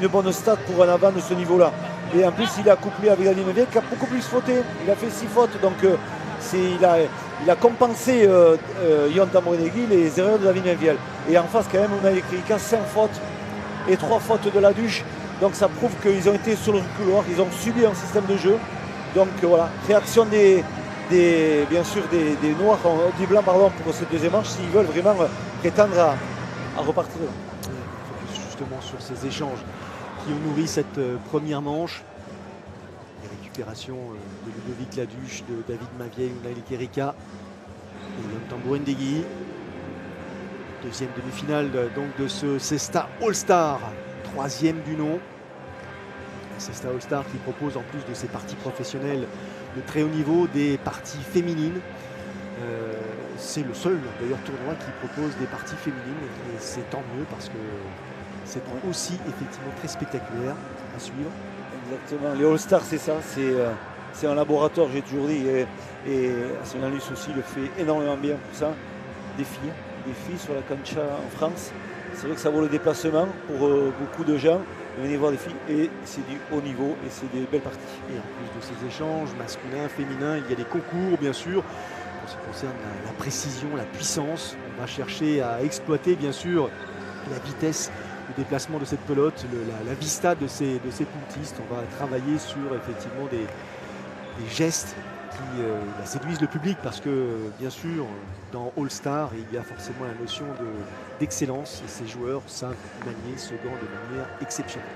une bonne stat pour un avant de ce niveau-là. Et en plus, il a couplé avec David Meviel qui a beaucoup plus fauté. Il a fait 6 fautes. Donc il a compensé Yontan Monegui les erreurs de David Meviel. Et en face, quand même, on a écrit 5 fautes et 3 fautes de Laduche. Donc ça prouve qu'ils ont été sur le couloir, ils ont subi un système de jeu. Donc voilà, réaction bien sûr des noirs, des blancs pardon, pour cette deuxième manche s'ils veulent vraiment prétendre à repartir. Justement sur ces échanges qui ont nourri cette première manche. Les récupérations de Ludovic Laduche, de David Maviel, Unai Kerika et Yontan Bouendegui. Deuxième demi-finale donc de ce Cesta All-Star, 3e du nom. Un Cesta All-Star qui propose en plus de ses parties professionnelles de très haut niveau des parties féminines. C'est le seul d'ailleurs tournoi qui propose des parties féminines et c'est tant mieux parce que c'est aussi effectivement très spectaculaire à suivre. Exactement, les All-Stars c'est ça, c'est un laboratoire, j'ai toujours dit, et Arsenalus aussi le fait énormément bien pour ça. Des filles sur la cancha en France, c'est vrai que ça vaut le déplacement pour beaucoup de gens. Venez voir des filles et c'est du haut niveau et c'est des belles parties. Et en plus de ces échanges masculins, féminins, il y a des concours bien sûr. En ce qui concerne la précision, la puissance, on va chercher à exploiter bien sûr la vitesse de déplacement de cette pelote, la vista de ces puntistes. On va travailler sur effectivement des gestes qui séduisent le public parce que bien sûr dans All Star il y a forcément la notion d'excellence et ces joueurs savent manier ce gant de manière exceptionnelle.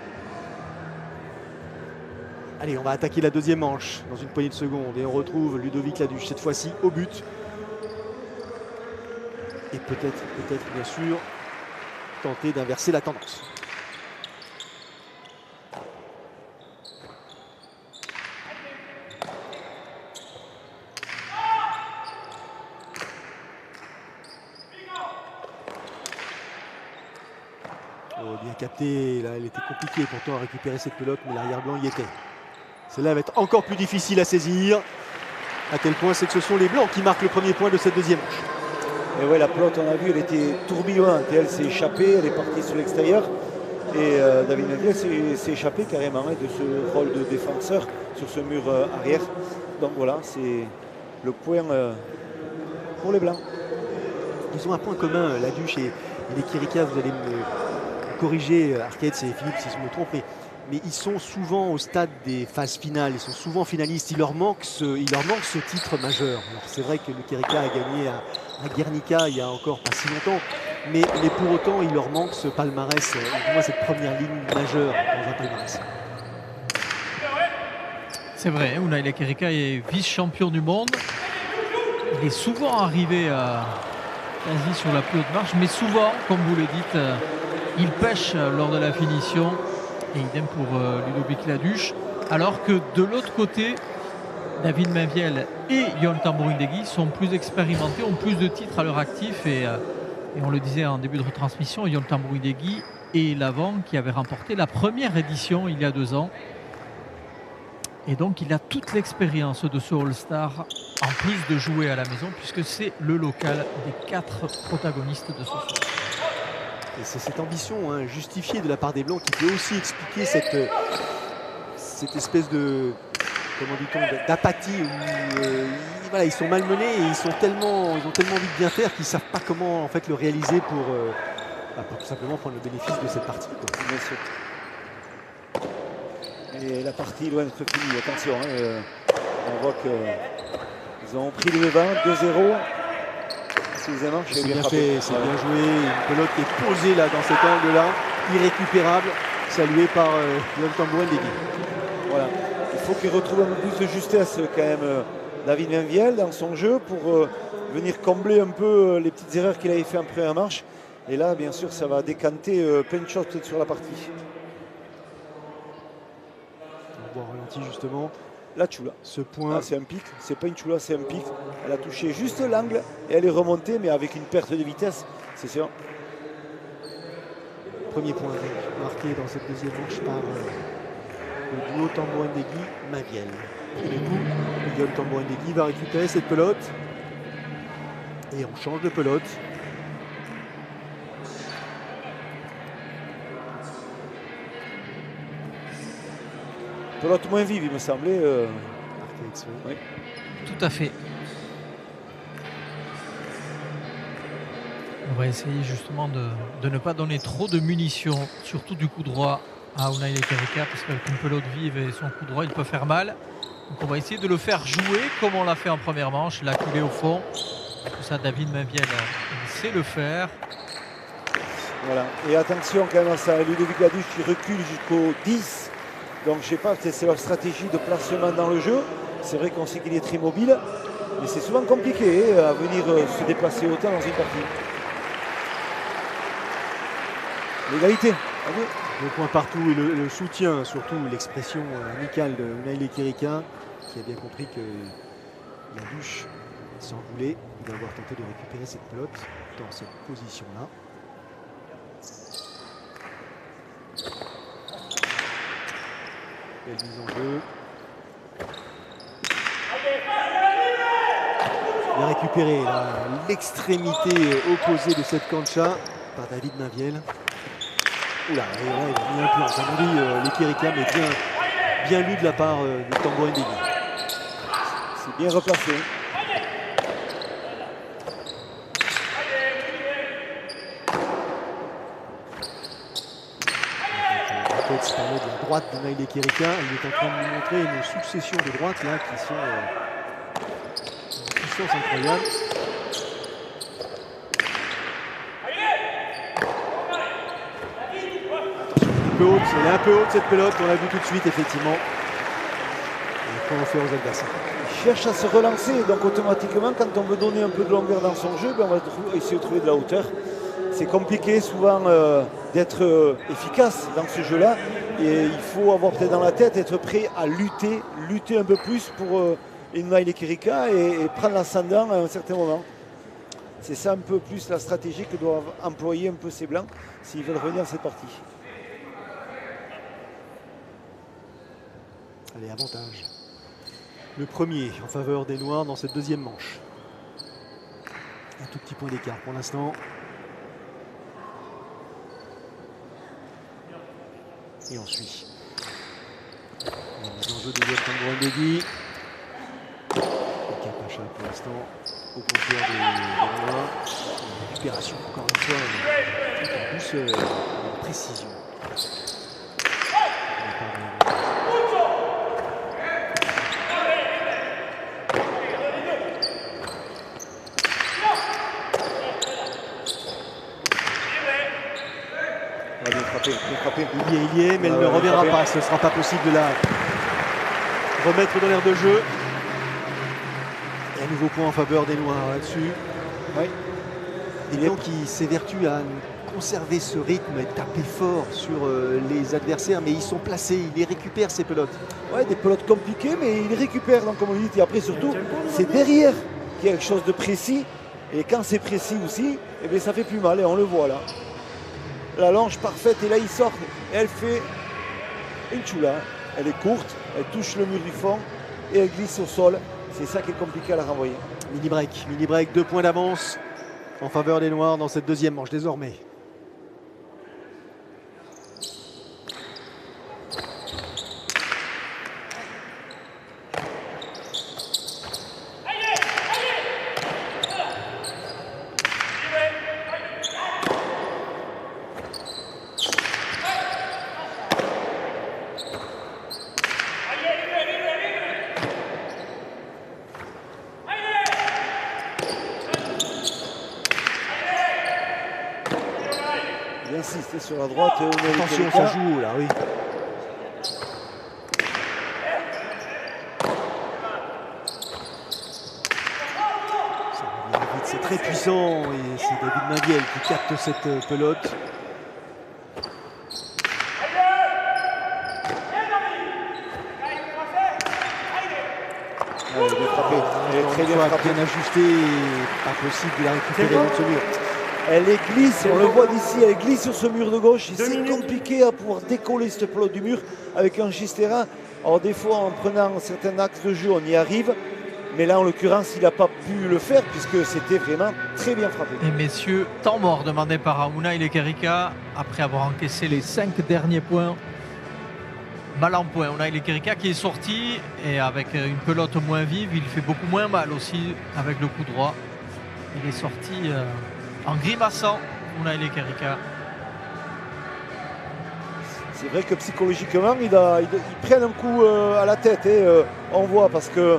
Allez, on va attaquer la deuxième manche dans une poignée de secondes et on retrouve Ludovic Laduche cette fois-ci au but. Et peut-être bien sûr tenter d'inverser la tendance. Oh, bien capté, là elle était compliquée pourtant à récupérer cette pelote, mais l'arrière blanc y était. Celle-là va être encore plus difficile à saisir, à tel point c'est que ce sont les blancs qui marquent le premier point de cette deuxième manche. Et ouais, la pelote, on a vu, elle était tourbillonnante et elle s'est échappée, elle est partie sur l'extérieur. Et David Meviel s'est échappé carrément de ce rôle de défenseur sur ce mur arrière. Donc voilà, c'est le point pour les blancs. Ils ont un point commun, Laduche et les Kerika, vous allez me corriger, Arquette, c'est Philippe si je me trompe, mais ils sont souvent au stade des phases finales, ils sont souvent finalistes, il leur manque ce titre majeur. Alors c'est vrai que le Kerika a gagné à Guernica il y a encore pas si longtemps, mais pour autant il leur manque ce palmarès, du moins cette première ligne majeure dans un palmarès. C'est vrai, Unai Kerika est vice-champion du monde. Il est souvent arrivé quasi sur la plus haute marche, mais souvent, comme vous le dites, il pêche lors de la finition. Et idem pour Ludovic Laduche. Alors que de l'autre côté, David Mainviel et Yontan Bouendegui sont plus expérimentés, ont plus de titres à leur actif. Et on le disait en début de retransmission, Yontan Bouendegui est l'avant qui avait remporté la première édition il y a 2 ans. Et donc il a toute l'expérience de ce All-Star, en plus de jouer à la maison, puisque c'est le local des 4 protagonistes de ce soir. Et c'est cette ambition justifiée de la part des Blancs qui peut aussi expliquer cette espèce de, comment dit-on, d'apathie où voilà, ils sont malmenés et ils ont tellement envie de bien faire qu'ils ne savent pas comment en fait le réaliser pour tout simplement prendre le bénéfice de cette partie. Et la partie loin d'être finie, attention, on voit qu'ils Ils ont pris le devant, 2-0. Deuxième manche, C'est bien bien frappé. fait, c'est bien joué. Une pelote qui est posée là dans cet angle-là, irrécupérable, salué par Yon Tambouren Degui. Voilà. Il faut qu'il retrouve un peu plus de justesse quand même David Mainviel dans son jeu pour venir combler un peu les petites erreurs qu'il avait fait en première manche. Et là, bien sûr, ça va décanter plein de choses peut-être sur la partie. On voit au ralenti justement La Chula. ce point. C'est un pic, c'est pas une Chula, c'est un pic. Elle a touché juste l'angle et elle est remontée, mais avec une perte de vitesse, c'est sûr. Premier point donc, marqué dans cette deuxième manche par le duo Tambouren Degui Mainviel. Et du coup, Yon Tambouren Degui va récupérer cette pelote. Et on change de pelote. Pelote moins vive, il me semblait. Marqué exprès. Oui. Tout à fait. On va essayer justement de ne pas donner trop de munitions, surtout du coup droit à Unai Lekerika, parce qu'avec une pelote vive et son coup droit, il peut faire mal. Donc on va essayer de le faire jouer comme on l'a fait en première manche, la couler au fond. Tout ça, David Mainviel, il sait le faire. Voilà. Et attention quand même à ça, Ludovic Laduche qui recule jusqu'au 10. Donc je sais pas, peut-être c'est leur stratégie de placement dans le jeu. C'est vrai qu'on sait qu'il est très mobile, mais c'est souvent compliqué à venir se déplacer autant dans une partie. L'égalité. Bravo. Le point partout et le soutien, surtout l'expression amicale de Unai Lekerika, qui a bien compris que la douche s'en voulait d'avoir tenté de récupérer cette pelote dans cette position-là. Belle mise en jeu. Bien récupéré l'extrémité opposée de cette cancha par David Mainviel. Oula, et là, il a mis un plan. Comme on dit, Lekerika, mais bien lu de la part de Tambouren Degui. C'est bien replacé. Se parlait de la droite d'Unai Lekerika. Il est en train de nous montrer une succession de droites là qui sont d'une puissance incroyable. Un peu haute, elle est un peu haute cette pelote, on l'a vu tout de suite effectivement. Et point offert aux adversaires. Il cherche à se relancer, donc automatiquement quand on veut donner un peu de longueur dans son jeu, ben on va essayer de trouver de la hauteur. C'est compliqué souvent d'être efficace dans ce jeu-là. Et il faut avoir peut-être dans la tête, être prêt à lutter un peu plus pour Unai Lekerika et prendre l'ascendant à un certain moment. C'est ça un peu plus la stratégie que doivent employer un peu ces Blancs s'ils veulent revenir à cette partie. Allez, avantage. Le premier en faveur des Noirs dans cette deuxième manche. Un tout petit point d'écart pour l'instant. Et ensuite, la mise en jeu de Yon Tambouren Degui. Kapacha pour l'instant au compteur des Noirs. Une récupération encore une fois en douceur, en précision. Bien frappé. Il y est, mais elle ne reviendra pas. Ce ne sera pas possible de la remettre dans l'air de jeu. Et un nouveau point en faveur des Noirs là-dessus. Oui. Des Blancs qui s'évertuent à conserver ce rythme et taper fort sur les adversaires, mais ils sont placés, ils les récupèrent ces pelotes. Ouais, des pelotes compliquées, mais ils les récupèrent. Donc, comme on dit, et après surtout, c'est derrière qu'il y a quelque chose de précis. Et quand c'est précis aussi, eh bien, ça fait plus mal et on le voit là. La longe parfaite et là il sort et elle fait une Chula. Elle est courte, elle touche le mur du fond et elle glisse au sol. C'est ça qui est compliqué à la renvoyer. Mini break, 2 points d'avance en faveur des Noirs dans cette deuxième manche désormais. insiste sur la droite. Attention, ça joue là, oui. Ça revient vite, c'est très puissant et c'est David Mainviel qui capte cette pelote. Elle est frappée. Elle est très bien frappée. Bien ajustée, pas possible de la récupérer dans ce mur. Elle est glisse, on le voit d'ici, elle glisse sur ce mur de gauche. C'est compliqué à pouvoir décoller cette pelote du mur avec un Gisterin. Alors des fois, en prenant certains axes de jeu, on y arrive. Mais là, en l'occurrence, il n'a pas pu le faire puisque c'était vraiment très bien frappé. Et messieurs, temps mort demandé par Unai Lekerika après avoir encaissé les 5 derniers points. Mal en point, Unai Lekerika qui est sorti et avec une pelote moins vive, il fait beaucoup moins mal aussi avec le coup droit. Il est sorti en grimaçant, Unai Lekerika. C'est vrai que psychologiquement, ils prennent un coup à la tête. On voit parce que,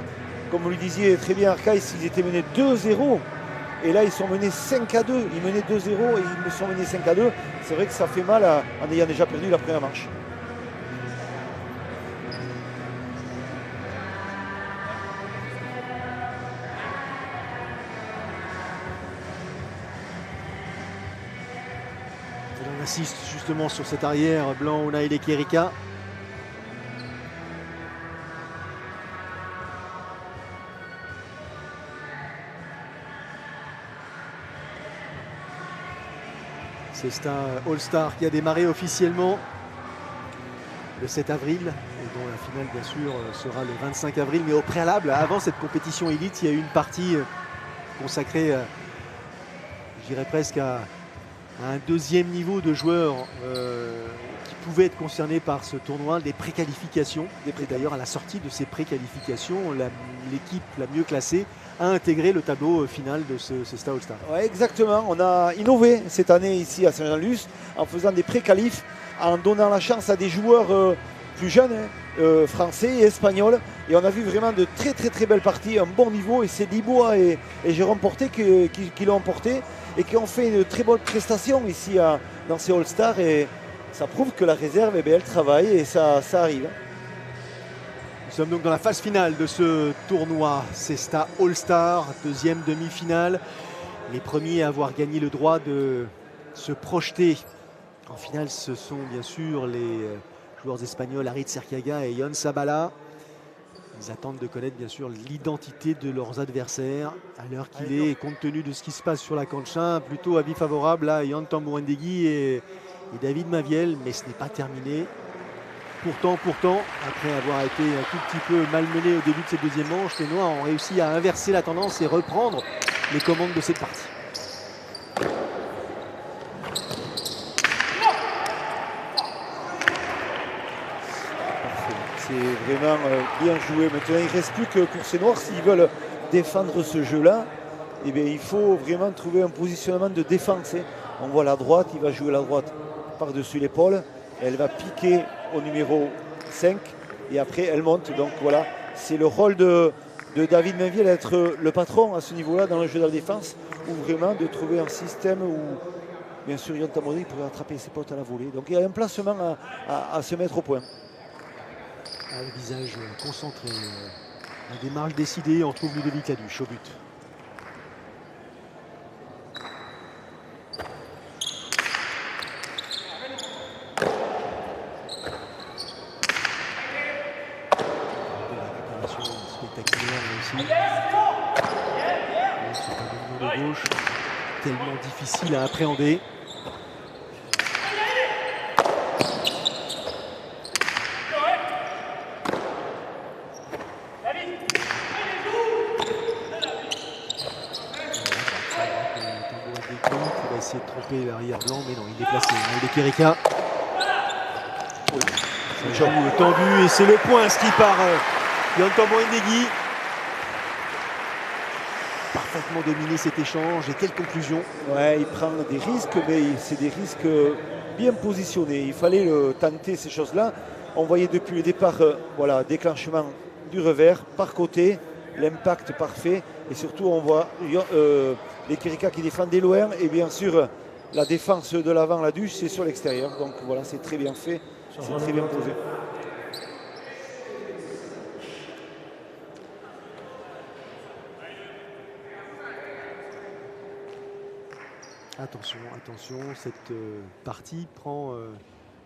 comme vous le disiez très bien, Arcaïs, ils étaient menés 2-0. Et là, ils sont menés 5-2. Ils menaient 2-0 et ils sont menés 5-2. C'est vrai que ça fait mal en ayant déjà perdu la première manche. On insiste justement sur cet arrière blanc Unai Lekerika. C'est un All-Star qui a démarré officiellement le 7 avril et dont la finale bien sûr sera le 25 avril. Mais au préalable, avant cette compétition élite, il y a eu une partie consacrée, je dirais presque à un deuxième niveau de joueurs qui pouvaient être concernés par ce tournoi, des préqualifications. Et d'ailleurs, à la sortie de ces préqualifications, l'équipe la mieux classée a intégré le tableau final de ce Cesta All-Star. Ouais, exactement, on a innové cette année ici à Saint-Jean-de-Luz en faisant des préqualifs, en donnant la chance à des joueurs plus jeunes, français et espagnols. Et on a vu vraiment de très belles parties, un bon niveau. Et c'est Liboa et Jérôme Porté qui l'ont emporté et qui ont fait une très bonne prestation ici dans ces All-Stars. Et ça prouve que la réserve, elle travaille et ça arrive. Nous sommes donc dans la phase finale de ce tournoi Cesta All-Star, deuxième demi-finale. Les premiers à avoir gagné le droit de se projeter en finale, ce sont bien sûr les joueurs espagnols Aritz Serquiaga et Yon Sabala. Ils attendent de connaître bien sûr l'identité de leurs adversaires à l'heure qu'il est, et compte tenu de ce qui se passe sur la cancha, plutôt avis favorable à Yon Tambouendegui et David Mainviel, mais ce n'est pas terminé. Pourtant, après avoir été un tout petit peu malmenés au début de cette deuxième manche, les Noirs ont réussi à inverser la tendance et reprendre les commandes de cette partie. C'est vraiment bien joué. Maintenant, il ne reste plus que pour ces Noirs, s'ils veulent défendre ce jeu-là, eh bien, il faut vraiment trouver un positionnement de défense. On voit la droite, il va jouer la droite par-dessus l'épaule. Elle va piquer au numéro 5 et après elle monte. Donc voilà, c'est le rôle de David Mainviel d'être le patron à ce niveau-là dans le jeu de la défense, ou vraiment de trouver un système où bien sûr Yon Tambouendegui pourrait attraper ses potes à la volée. Donc il y a un placement à se mettre au point. Le visage concentré, la démarche décidée, on trouve Ludovic Laduche au but. Spectaculaire aussi. C'est un mouvement de gauche tellement difficile à appréhender. Il va essayer de tromper l'arrière blanc, mais non, il est placé. Lekerika. C'est tendu et c'est le point ski par Yon Tambouendegui. Parfaitement dominé cet échange. Et quelle conclusion? Ouais, il prend des risques, mais c'est des risques bien positionnés. Il fallait tenter ces choses-là. On voyait depuis le départ, voilà, déclenchement du revers par côté, l'impact parfait. Et surtout, on voit Lekerika qui défend des loin et bien sûr la défense de l'avant, la Duche, c'est sur l'extérieur. Donc voilà, c'est très bien fait, c'est très bien posé. Attention, attention, cette partie prend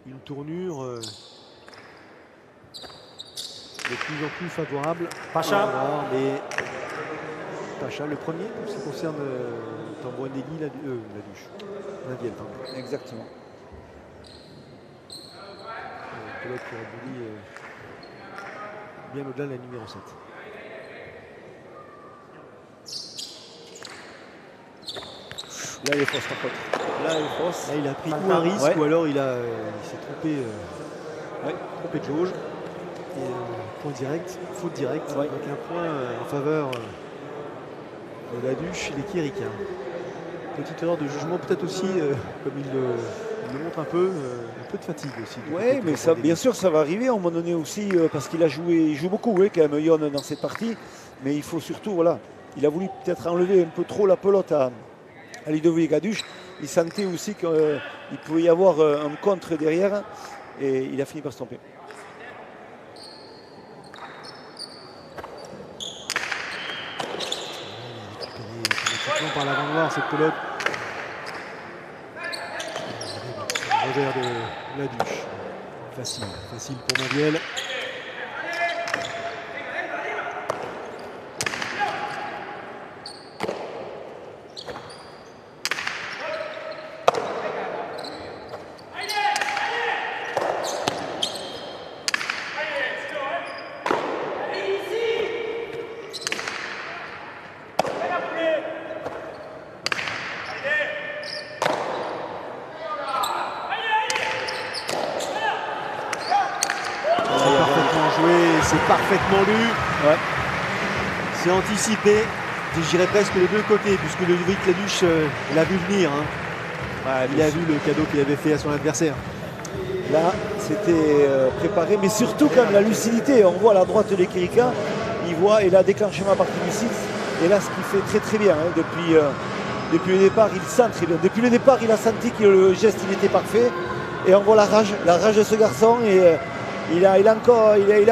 une tournure de plus en plus favorable. Pacha. Mais Pacha, le premier, en ce qui concerne Tambouendegui, la Duche. Naviel, pardon. Exactement. Pelote qui rebondit bien au-delà de la numéro 7. Là, il est fausse, par contre. Là, il est fausse. Là, il a pris ou un risque, ou alors il s'est trompé, trompé de jauge. Et point direct, faute directe. Ouais. Donc un point en faveur de la Duche, les Kirika. Petite erreur de jugement, peut-être aussi, comme il le montre un peu de fatigue aussi. Oui, mais ça, bien sûr, ça va arriver à un moment donné aussi, parce qu'il il joue beaucoup, oui, quand même, Yon, dans cette partie. Mais il faut surtout, voilà, il a voulu peut-être enlever un peu trop la pelote à Ludovic Gaduche. Il sentait aussi qu'il pouvait y avoir un contre derrière, et il a fini par se tromper. Par l'avant noir, cette pelote. Revers de la Duche. Facile pour Naviel. C'est parfaitement lu, c'est anticipé, je dirais presque les deux côtés, puisque Ludovic Laduche l'a vu venir. Il a vu le cadeau qu'il avait fait à son adversaire. Là, c'était préparé, mais surtout quand même la lucidité. On voit à la droite les Kirika, il voit, et là, déclenchement à partir du 6. Et là, ce qu'il fait très très bien, depuis le départ, il sent très bien. Depuis le départ, il a senti que le geste il était parfait. Et on voit la rage de ce garçon. Et il a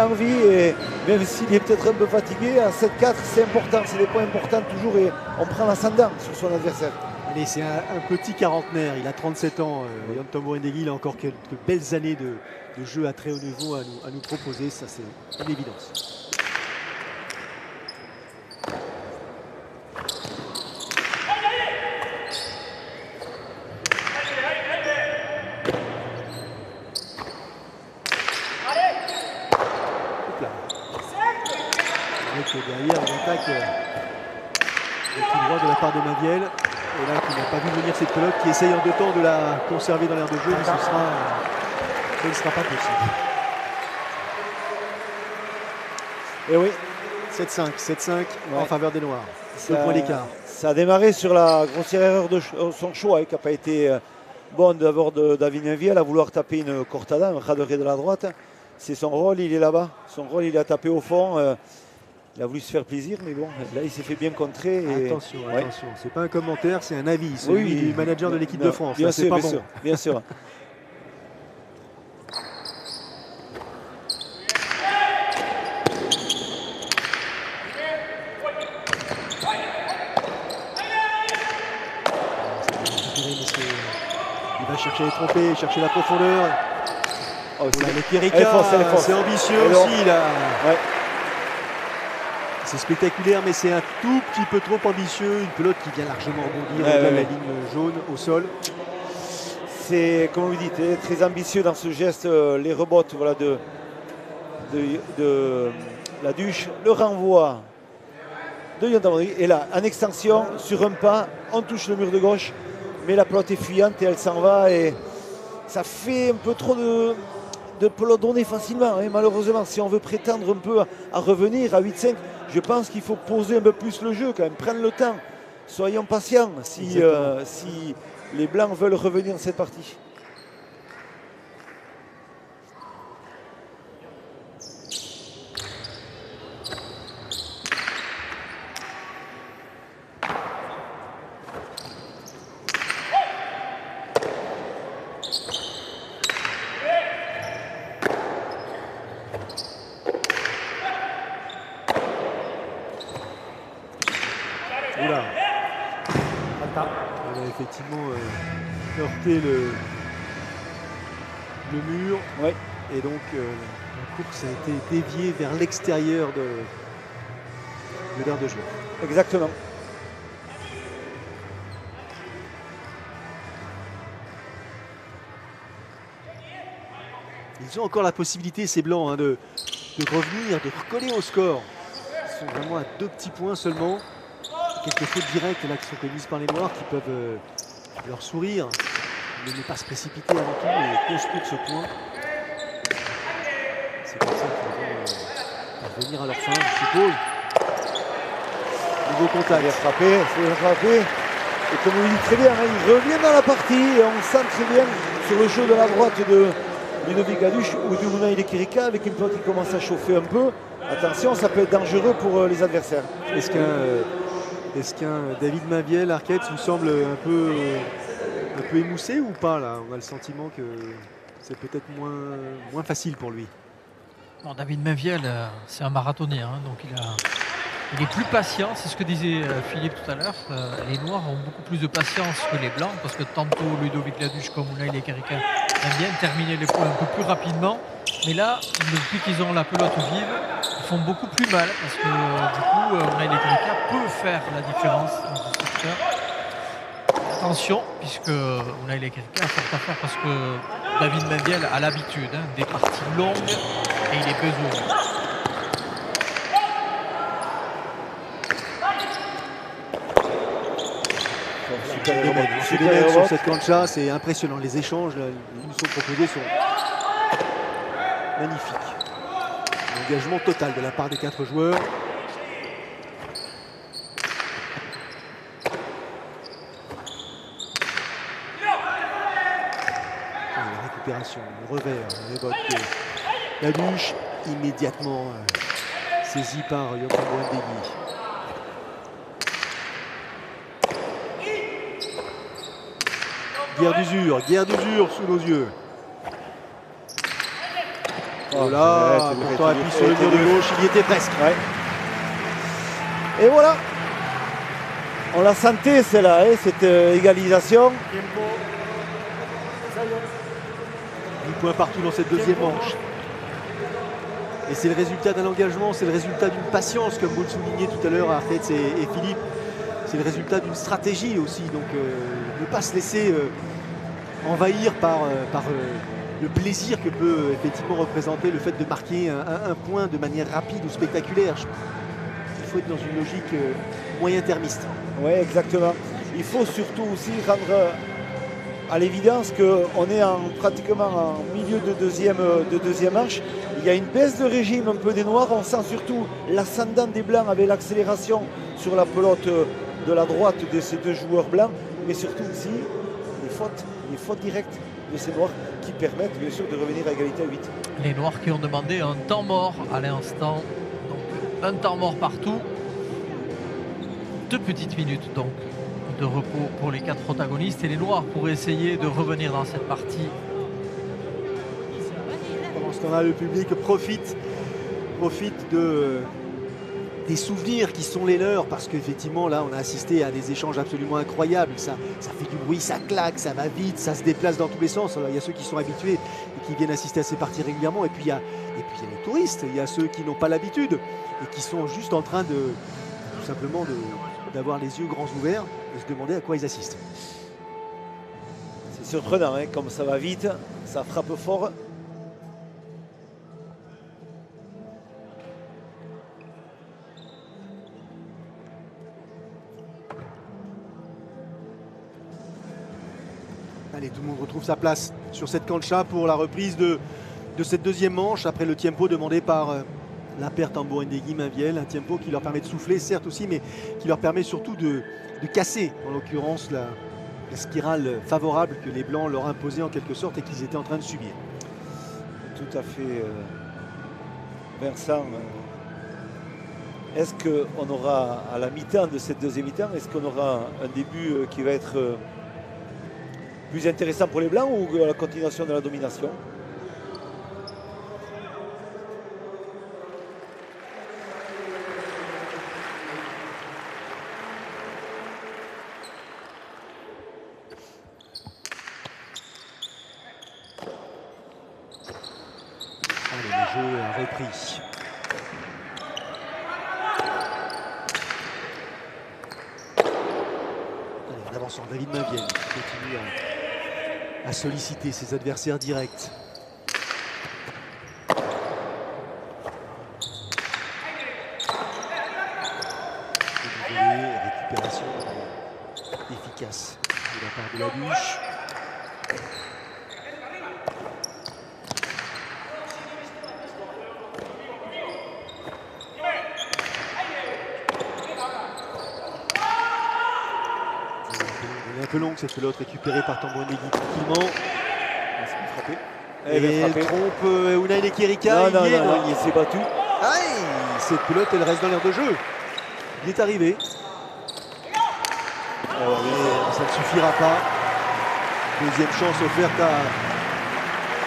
envie, et même s'il est peut-être un peu fatigué, à 7-4, c'est important, c'est des points importants toujours, et on prend l'ascendant sur son adversaire. Allez, c'est un petit quarantenaire, il a 37 ans, Yon Tambouendegui, il a encore quelques belles années de jeu à très haut niveau à nous proposer, ça c'est une évidence. Derrière, une attaque de tout droit de la part de Naviel. Et là, qui n'a pas vu venir cette pelote, qui essaye en deux temps de la conserver dans l'air de jeu, mais ce ne sera pas possible. Et oui, 7-5 en faveur des Noirs. 2 points d'écart. Ça a démarré sur la grossière erreur de son choix, qui n'a pas été bonne d'abord de David Naviel à vouloir taper une cortada, un raderet de la droite. C'est son rôle, il est là-bas. Son rôle, il a tapé au fond. Il a voulu se faire plaisir, mais bon, là il s'est fait bien contrer. Et... Attention, c'est pas un commentaire, c'est un avis, celui du manager de l'équipe de France. Bien là, sûr, pas bien bon. sûr, bien sûr. Il va chercher les trompés, chercher la profondeur. Oh, les Kirika, c'est ambitieux aussi là. Ouais. C'est spectaculaire, mais c'est un tout petit peu trop ambitieux. Une pelote qui vient largement rebondir au-delà de la ligne jaune au sol. C'est, comme vous dites, très ambitieux dans ce geste. Les rebottes voilà, de la Duche. Le renvoi de Yon Tambouendegui. Et là, en extension, sur un pas, on touche le mur de gauche. Mais la pelote est fuyante et elle s'en va. Et ça fait un peu trop de pelote donnée facilement. Et malheureusement, si on veut prétendre un peu à revenir à 8-5, je pense qu'il faut poser un peu plus le jeu quand même, prendre le temps. Soyons patients si les Blancs veulent revenir dans cette partie. effectivement heurté le mur. Ouais. Et donc la course a été déviée vers l'extérieur de l'aire de jeu. Exactement. Ils ont encore la possibilité, ces Blancs, hein, de revenir, de recoller au score. Ils sont vraiment à 2 petits points seulement. Quelques fautes directes là, qui sont commises par les Noirs qui peuvent leur sourire. Mais ne pas se précipiter avant tout et construire ce point. C'est comme ça qu'ils vont parvenir à leur fin, je suppose. Nouveau contact. C'est frappé. Et comme vous dites très bien, hein, il revient dans la partie et on sent très bien sur le jeu de la droite de Ludovic Gaduche ou du Unai Lequerica avec une pelote qui commence à chauffer un peu. Attention, ça peut être dangereux pour les adversaires. Est-ce qu'un David Mainviel, Arquette, vous semble un peu émoussé ou pas là? On a le sentiment que c'est peut-être moins facile pour lui. Bon, David Mainviel, c'est un marathonien, hein, donc il est plus patient, c'est ce que disait Philippe tout à l'heure. Les Noirs ont beaucoup plus de patience que les Blancs, parce que tantôt Ludovic Gaduche comme Unai Lequerica aiment bien terminer les points un peu plus rapidement. Mais là, depuis qu'ils ont la pelote vive, ils font beaucoup plus mal, parce que du coup, Unai Lequerica peut faire la différence dans ce secteur. Attention, puisque Unai Lequerica a fort à faire, parce que David Mainviel a l'habitude des parties longues et il est besoin. Super sur cette cancha, c'est impressionnant. Les échanges là, qui nous sont proposés sont magnifiques. Engagement total de la part des 4 joueurs. La récupération, le revers, le vote de Gaduche, immédiatement saisi par Yontan Boindegui. Guerre d'usure sous nos yeux. Voilà, pourtant appuie sur le mur de gauche, il y était presque. Ouais. Et voilà. On la sentait celle-là, hein, cette égalisation. 8 points partout dans cette deuxième manche. Et c'est le résultat d'un engagement, c'est le résultat d'une patience, comme vous le soulignez tout à l'heure, Arquette et Philippe. C'est le résultat d'une stratégie aussi. Donc ne pas se laisser envahir par le plaisir que peut effectivement représenter le fait de marquer un point de manière rapide ou spectaculaire. Il faut être dans une logique moyen-termiste. Oui, exactement. Il faut surtout aussi rendre à l'évidence qu'on est pratiquement en milieu de deuxième manche. Il y a une baisse de régime un peu des Noirs. On sent surtout l'ascendant des Blancs avec l'accélération sur la pelote de la droite de ces 2 joueurs blancs. Mais surtout aussi les fautes directes de ces Noirs qui permettent bien sûr de revenir à égalité à 8. Les Noirs qui ont demandé un temps mort à l'instant. Donc un temps mort partout. 2 petites minutes donc de repos pour les 4 protagonistes. Et les Noirs pourraient essayer de revenir dans cette partie. Pendant ce temps-là, le public profite des souvenirs qui sont les leurs, parce qu'effectivement là on a assisté à des échanges absolument incroyables. Ça fait du bruit, ça claque, ça va vite, ça se déplace dans tous les sens. Alors, il y a ceux qui sont habitués et qui viennent assister à ces parties régulièrement, et puis il y a les touristes, il y a ceux qui n'ont pas l'habitude et qui sont juste en train de tout simplement d'avoir les yeux grands ouverts et se demander à quoi ils assistent. C'est surprenant, hein, comme ça va vite, ça frappe fort. Allez, tout le monde retrouve sa place sur cette cancha pour la reprise de cette deuxième manche, après le tempo demandé par l'Imper Tambourindegui Mainviel, un tempo qui leur permet de souffler certes aussi, mais qui leur permet surtout de casser en l'occurrence la spirale favorable que les Blancs leur imposaient en quelque sorte et qu'ils étaient en train de subir. Tout à fait, Vincent. Est-ce qu'on aura à la mi-temps de cette deuxième mi-temps, est-ce qu'on aura un début qui va être plus intéressant pour les Blancs ou la continuation de la domination? repris. Allez, en avançant, David Mainvienne continue à solliciter ses adversaires directs. Récupération efficace de la part de Laduche. Elle est un peu longue cette pelote récupérée par Tambouren-Negui tranquillement. Et elle trompe Unai Lekerika. Non, il s'est battu. Aïe, cette pelote elle reste dans l'air de jeu. Il est arrivé. Ça ne suffira pas. Deuxième chance offerte à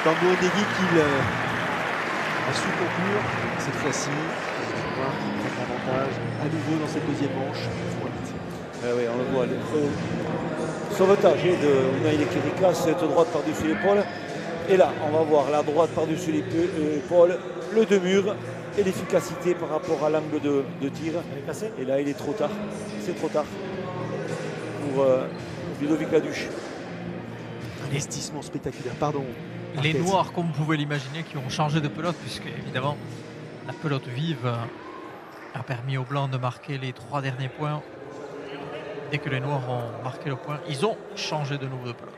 Tambouren-Negui qu'il a su conclure cette fois-ci. Les Noirs qui prennent l'avantage à nouveau dans cette deuxième manche. Oui, on le voit. Le sauvetage de Unai Lekerika, cette droite par-dessus l'épaule. Et là, on va voir la droite par-dessus l'épaule, le deux murs et l'efficacité par rapport à l'angle de tir. Et là, il est trop tard. C'est trop tard pour Ludovic Laduche. Investissement spectaculaire, pardon. Les Noirs, comme vous pouvez l'imaginer, qui ont changé de pelote, puisque évidemment la pelote vive a permis aux Blancs de marquer les 3 derniers points. Dès que les Noirs ont marqué le point, ils ont changé de nouveau de pelote.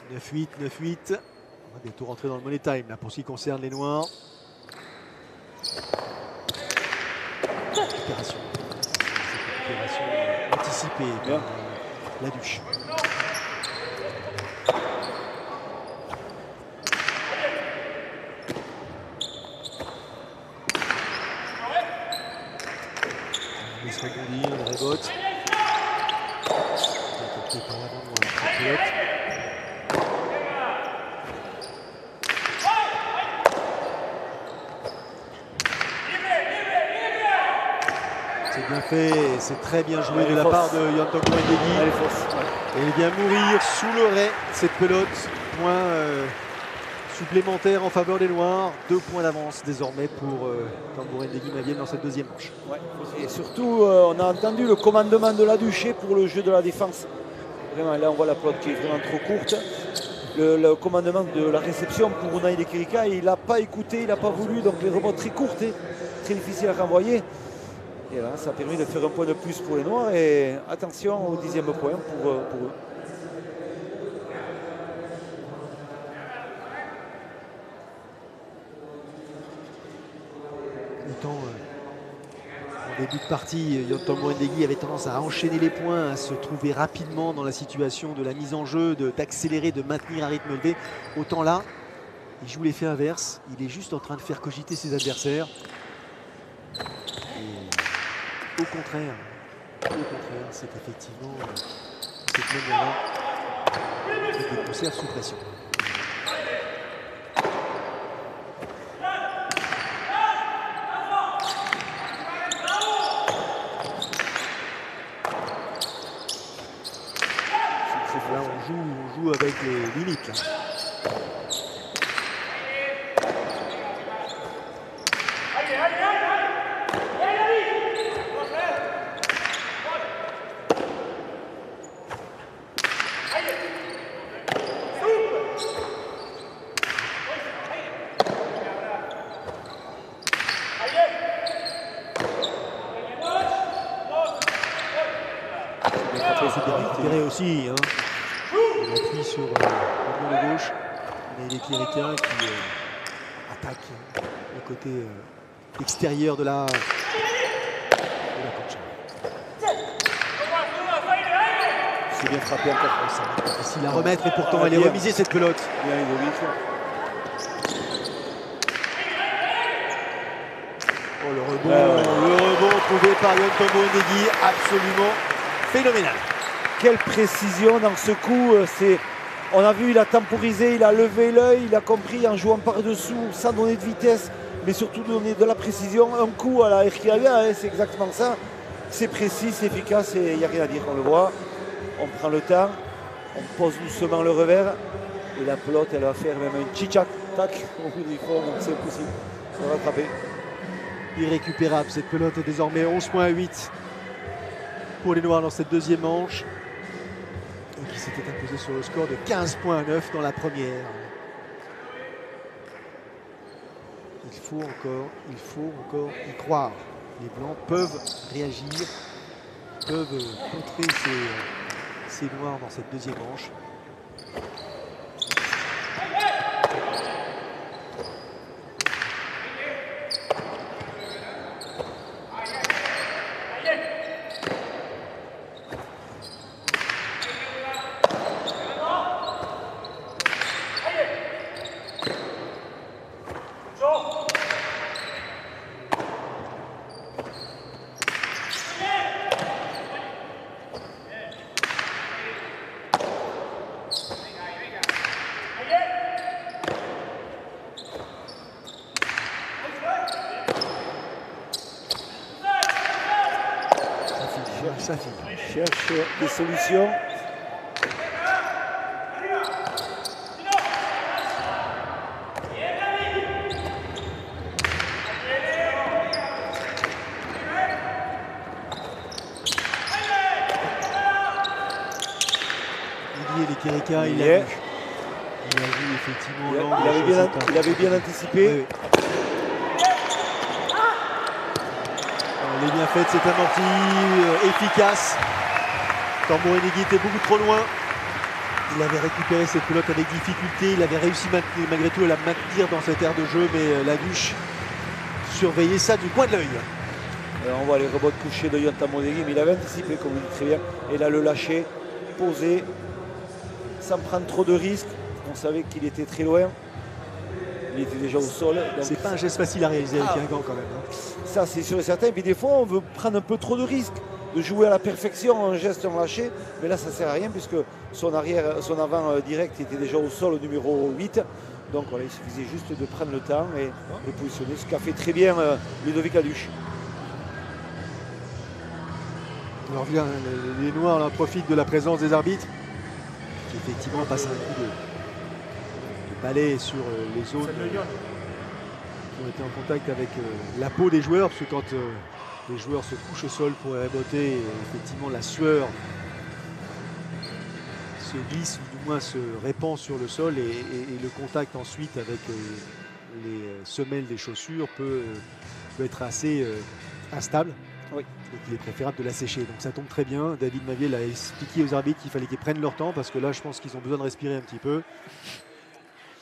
« 9-8, 9-8. On va bientôt rentrer dans le money time là, pour ce qui concerne les Noirs. Récupération. Récupération anticipée par Laduche. On laisse rebondir, le rebote. Par l'avant de la pelote. C'est bien fait, c'est très bien joué de la part de Yon Tambouren-Negui. Et il vient mourir sous le ray cette pelote. Point supplémentaire en faveur des Noirs. 2 points d'avance désormais pour Tambouren-Negui Mainvienne dans cette deuxième manche. Ouais. Et surtout, on a entendu le commandement de Laduche pour le jeu de la défense. Vraiment, là on voit la pelote qui est vraiment trop courte. Le commandement de la réception pour Unai Lekerika, il n'a pas écouté, il n'a pas voulu. Donc les rebonds très courts, très difficiles à renvoyer. Et là, ça a permis de faire un point de plus pour les Noirs. Et attention au 10e point pour eux. Autant en début de partie, Yon Tambouren-Negui avait tendance à enchaîner les points, à se trouver rapidement dans la situation de la mise en jeu, d'accélérer, de maintenir un rythme élevé. Autant là, il joue l'effet inverse. Il est juste en train de faire cogiter ses adversaires. Et au contraire, c'est effectivement cette manière-là qu'il conserve sous pression. Là, on joue avec les limites. Là. C'est bien récupéré aussi. Hein. On appuie sur le de gauche. On a les Lekerika qui attaque le côté extérieur de la planche. C'est bien frappé encore. Ça va être difficile à remettre et pourtant elle est remisée cette pelote. Bien, Oh, le rebond trouvé par Yon Tambouren-Negui, absolument phénoménal. Quelle précision dans ce coup. On a vu, il a temporisé, il a levé l'œil, il a compris en jouant par-dessous, sans donner de vitesse, mais surtout donner de la précision. Un coup à la Erkiaga, c'est exactement ça. c'est précis, c'est efficace et il n'y a rien à dire. On le voit, on prend le temps, on pose doucement le revers et la pelote elle va faire même un tchic-tchac, tac, au bout du fond, donc c'est impossible de rattraper. Irrécupérable, cette pelote est désormais 11,8 pour les Noirs dans cette deuxième manche. Et qui s'était imposé sur le score de 15,9 dans la première. Il faut encore y croire. Les Blancs peuvent réagir, peuvent contrer ces Noirs dans cette deuxième manche. Ça finit. Cherche des solutions. Didier Lekereka, il a vu effectivement l'angle. Il avait bien anticipé. Oui. Elle est bien faite, c'est amorti, efficace. Tambourinegui était beaucoup trop loin. Il avait récupéré cette pelote avec difficulté. Il avait réussi malgré tout à la maintenir dans cette aire de jeu, mais Laduche surveillait ça du coin de l'œil. Alors on voit les rebots couchés de Yon Tambourinegui, mais il avait anticipé, comme vous dites très bien. Et là, le lâcher, posé, sans prendre trop de risques. On savait qu'il était très loin. Il était déjà au sol. C'est pas un geste facile à réaliser avec un gant quand même. Ça, c'est sûr et certain. Et puis des fois, on veut prendre un peu trop de risques, de jouer à la perfection un geste en lâché. Mais là, ça ne sert à rien puisque son avant direct était déjà au sol au numéro 8. Donc voilà, il suffisait juste de prendre le temps et de positionner, ce qu'a fait très bien Ludovic Laduche. Alors bien, les Noirs là, profitent de la présence des arbitres qui effectivement passent un coup de balai sur les zones qui ont été en contact avec la peau des joueurs, parce que quand les joueurs se couchent au sol pour réboter, effectivement la sueur se glisse ou du moins se répand sur le sol et le contact ensuite avec les semelles des chaussures peut être assez instable. Oui. Donc il est préférable de la sécher. Donc ça tombe très bien. David Maviel a expliqué aux arbitres qu'il fallait qu'ils prennent leur temps parce que là je pense qu'ils ont besoin de respirer un petit peu.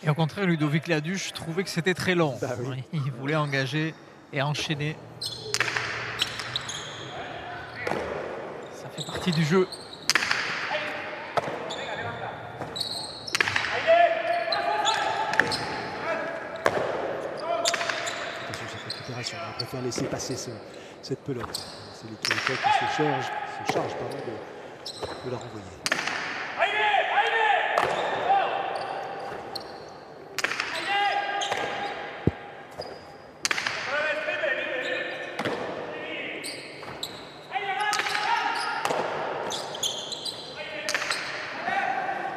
Et au contraire, Ludovic Laduche trouvait que c'était très long. Bah oui. Il voulait engager et enchaîner. Ça fait partie du jeu. Attention cette récupération. On préfère laisser passer cette pelote. C'est les Québécois qui se chargent de la renvoyer.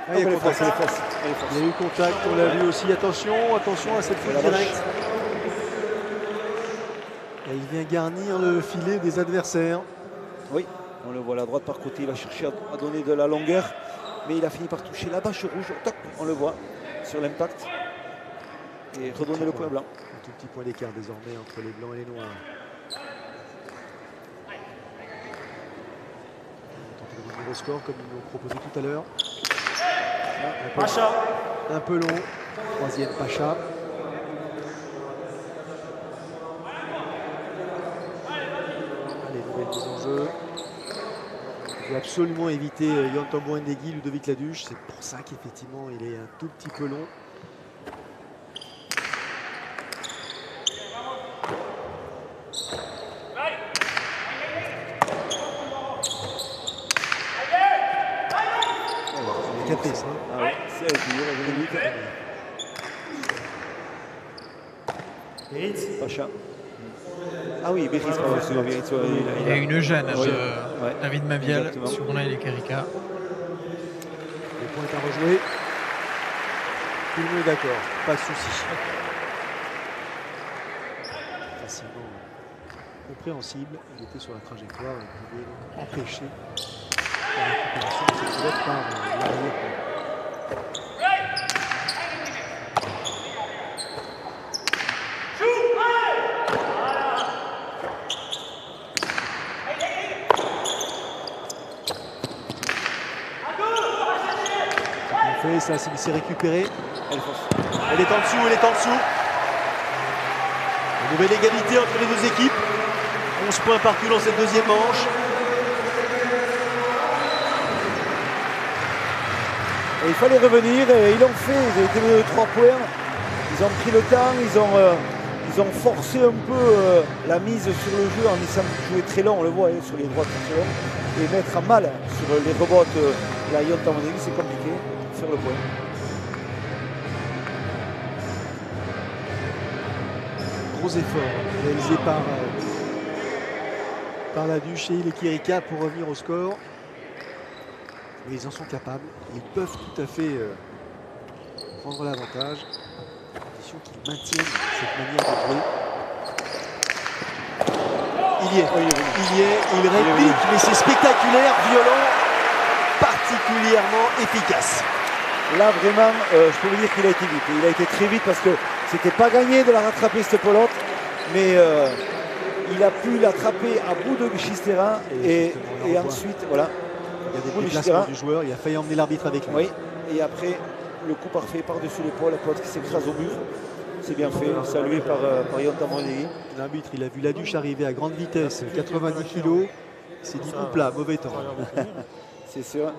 Il y a eu contact, on l'a vu aussi. Attention à cette faute directe. Et il vient garnir le filet des adversaires. Oui, on le voit à la droite par côté, il va chercher à donner de la longueur, mais il a fini par toucher la bâche rouge. Toc, on le voit sur l'impact. Et redonner le point blanc. Un tout petit point d'écart désormais entre les blancs et les noirs. On tente le nouveau score comme ils l'ont proposé tout à l'heure. Pacha. Un peu long. Troisième Pacha. Allez, nouvelle mise en jeu. Il faut absolument éviter Yon Tambourinegui, Ludovic Laduche. C'est pour ça qu'effectivement il est un tout petit peu long. Caprice, hein. Ah oui, c'est Pacha. Ah oui, Beris, Il y a une gêne Oui. de Ouais. David Mabiel Exactement. sur Unai Lekerika. Le point est à rejouer. Tout le monde est d'accord, pas de souci. Facilement compréhensible, il était sur la trajectoire et pouvait donc empêcher la récupération de cette pelote par l'arrière. Ça, c'est récupéré. Elle est en dessous, elle est en dessous. Une nouvelle égalité entre les deux équipes. 11 points partout dans cette deuxième manche. Et il fallait revenir, et ils l'ont fait, ils ont été menés de 3 points. Ils ont pris le temps, ils ont forcé un peu la mise sur le jeu en essayant de jouer très long, on le voit sur les droites très long, et mettre à mal sur les rebots la Yonta Mondegui, c'est compliqué. Faire le point. Gros effort réalisé par la Duche et les Kirika pour revenir au score. Mais ils en sont capables. Ils peuvent tout à fait prendre l'avantage. Condition qu'ils maintiennent cette manière de jouer. Il y est, il réplique, mais c'est spectaculaire, violent, particulièrement efficace. Là vraiment, je peux vous dire qu'il a été vite. Il a été très vite parce que c'était pas gagné de la rattraper cette pelote, mais il a pu l'attraper à bout de Chistera et ensuite voilà. Il y a des déplacements du joueur, il a failli emmener l'arbitre avec lui. Oui, et après le coup parfait par-dessus l'épaule, la pelote qui s'écrase au mur. C'est bien fait, salué par Yonta Mondegui. L'arbitre, il a vu la Duche arriver à grande vitesse, 90 kg. Il s'est dit oupla, mauvais temps. C'est sûr,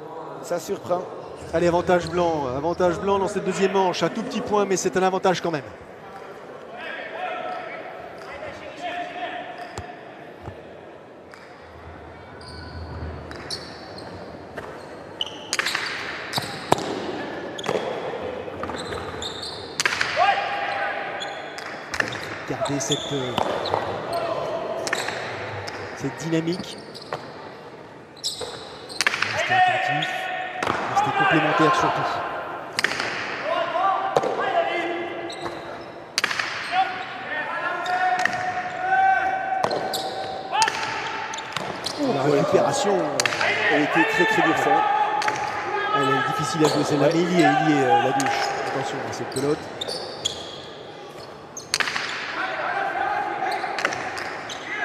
ça surprend. Allez, avantage blanc dans cette deuxième manche, un tout petit point, mais c'est un avantage quand même. Gardez cette dynamique. Restez attentif. Restez complémentaire surtout. La récupération, Elle était très dure ça. elle est difficile à jouer celle-là, mais il y est la Duche. Attention à cette pelote.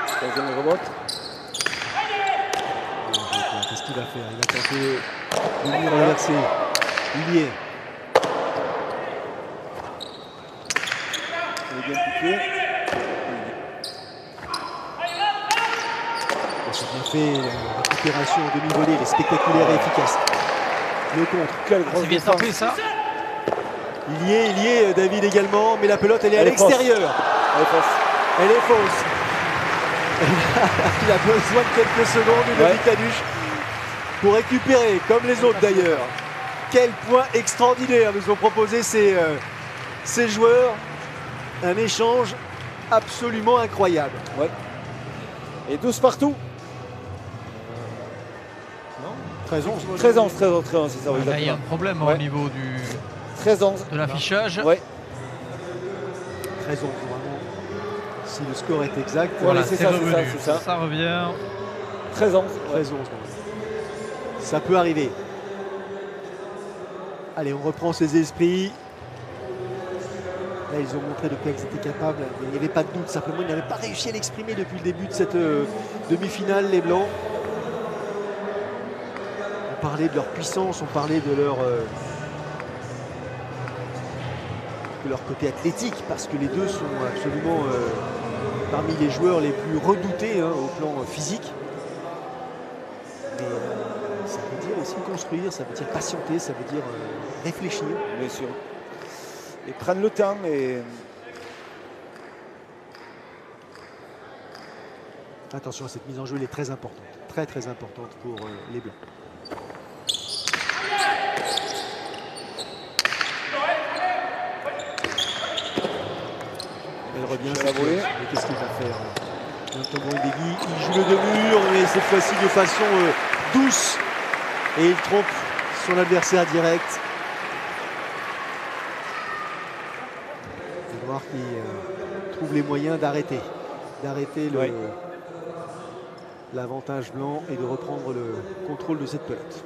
Troisième rebot. Qu'est-ce qu'il va faire? Il va tenter de venir renverser. Il y est. Il est bien piqué. C'est bien fait, la récupération en demi-volée, elle est spectaculaire et efficace. Le contre. Quelle grosse C'est bien défense. tapé ça. Il y est, David également, mais la pelote elle est à Elle est fausse. l'extérieur. Elle est fausse. Elle est fausse. Il a besoin de quelques secondes, David Laduche, pour récupérer, comme les autres d'ailleurs. Quel point extraordinaire nous ont proposé ces joueurs. Un échange absolument incroyable. Ouais. Et 12 partout. 13-11. 13-11, c'est ça, oui, Là, il y a un exactement. problème Ouais. au niveau 13-11. de l'affichage. Ouais. 13-11, vraiment. Si le score est exact, Voilà, c'est ça, revenu. c'est ça. Ça revient. 13-11. 13-11. Ça peut arriver. Allez, on reprend ses esprits. Là, ils ont montré de quoi ils étaient capables. Il n'y avait pas de doute. Simplement, ils n'avaient pas réussi à l'exprimer depuis le début de cette demi-finale, les Blancs. On parlait de leur puissance, on parlait de leur côté athlétique, parce que les deux sont absolument parmi les joueurs les plus redoutés au plan physique. Mais ça veut dire aussi construire, ça veut dire patienter, ça veut dire réfléchir. Bien sûr. Et prendre le temps. Et Attention à cette mise en jeu, elle est très importante. Très très importante pour les Blancs. Elle revient à la volée. Mais qu'est-ce qu'il va faire? Tombouindegui, il joue le deux-murs, mais cette fois-ci de façon douce. Et il trompe son adversaire direct. Le Noir qui trouve les moyens d'arrêter Oui. l'avantage blanc et de reprendre le contrôle de cette pelote.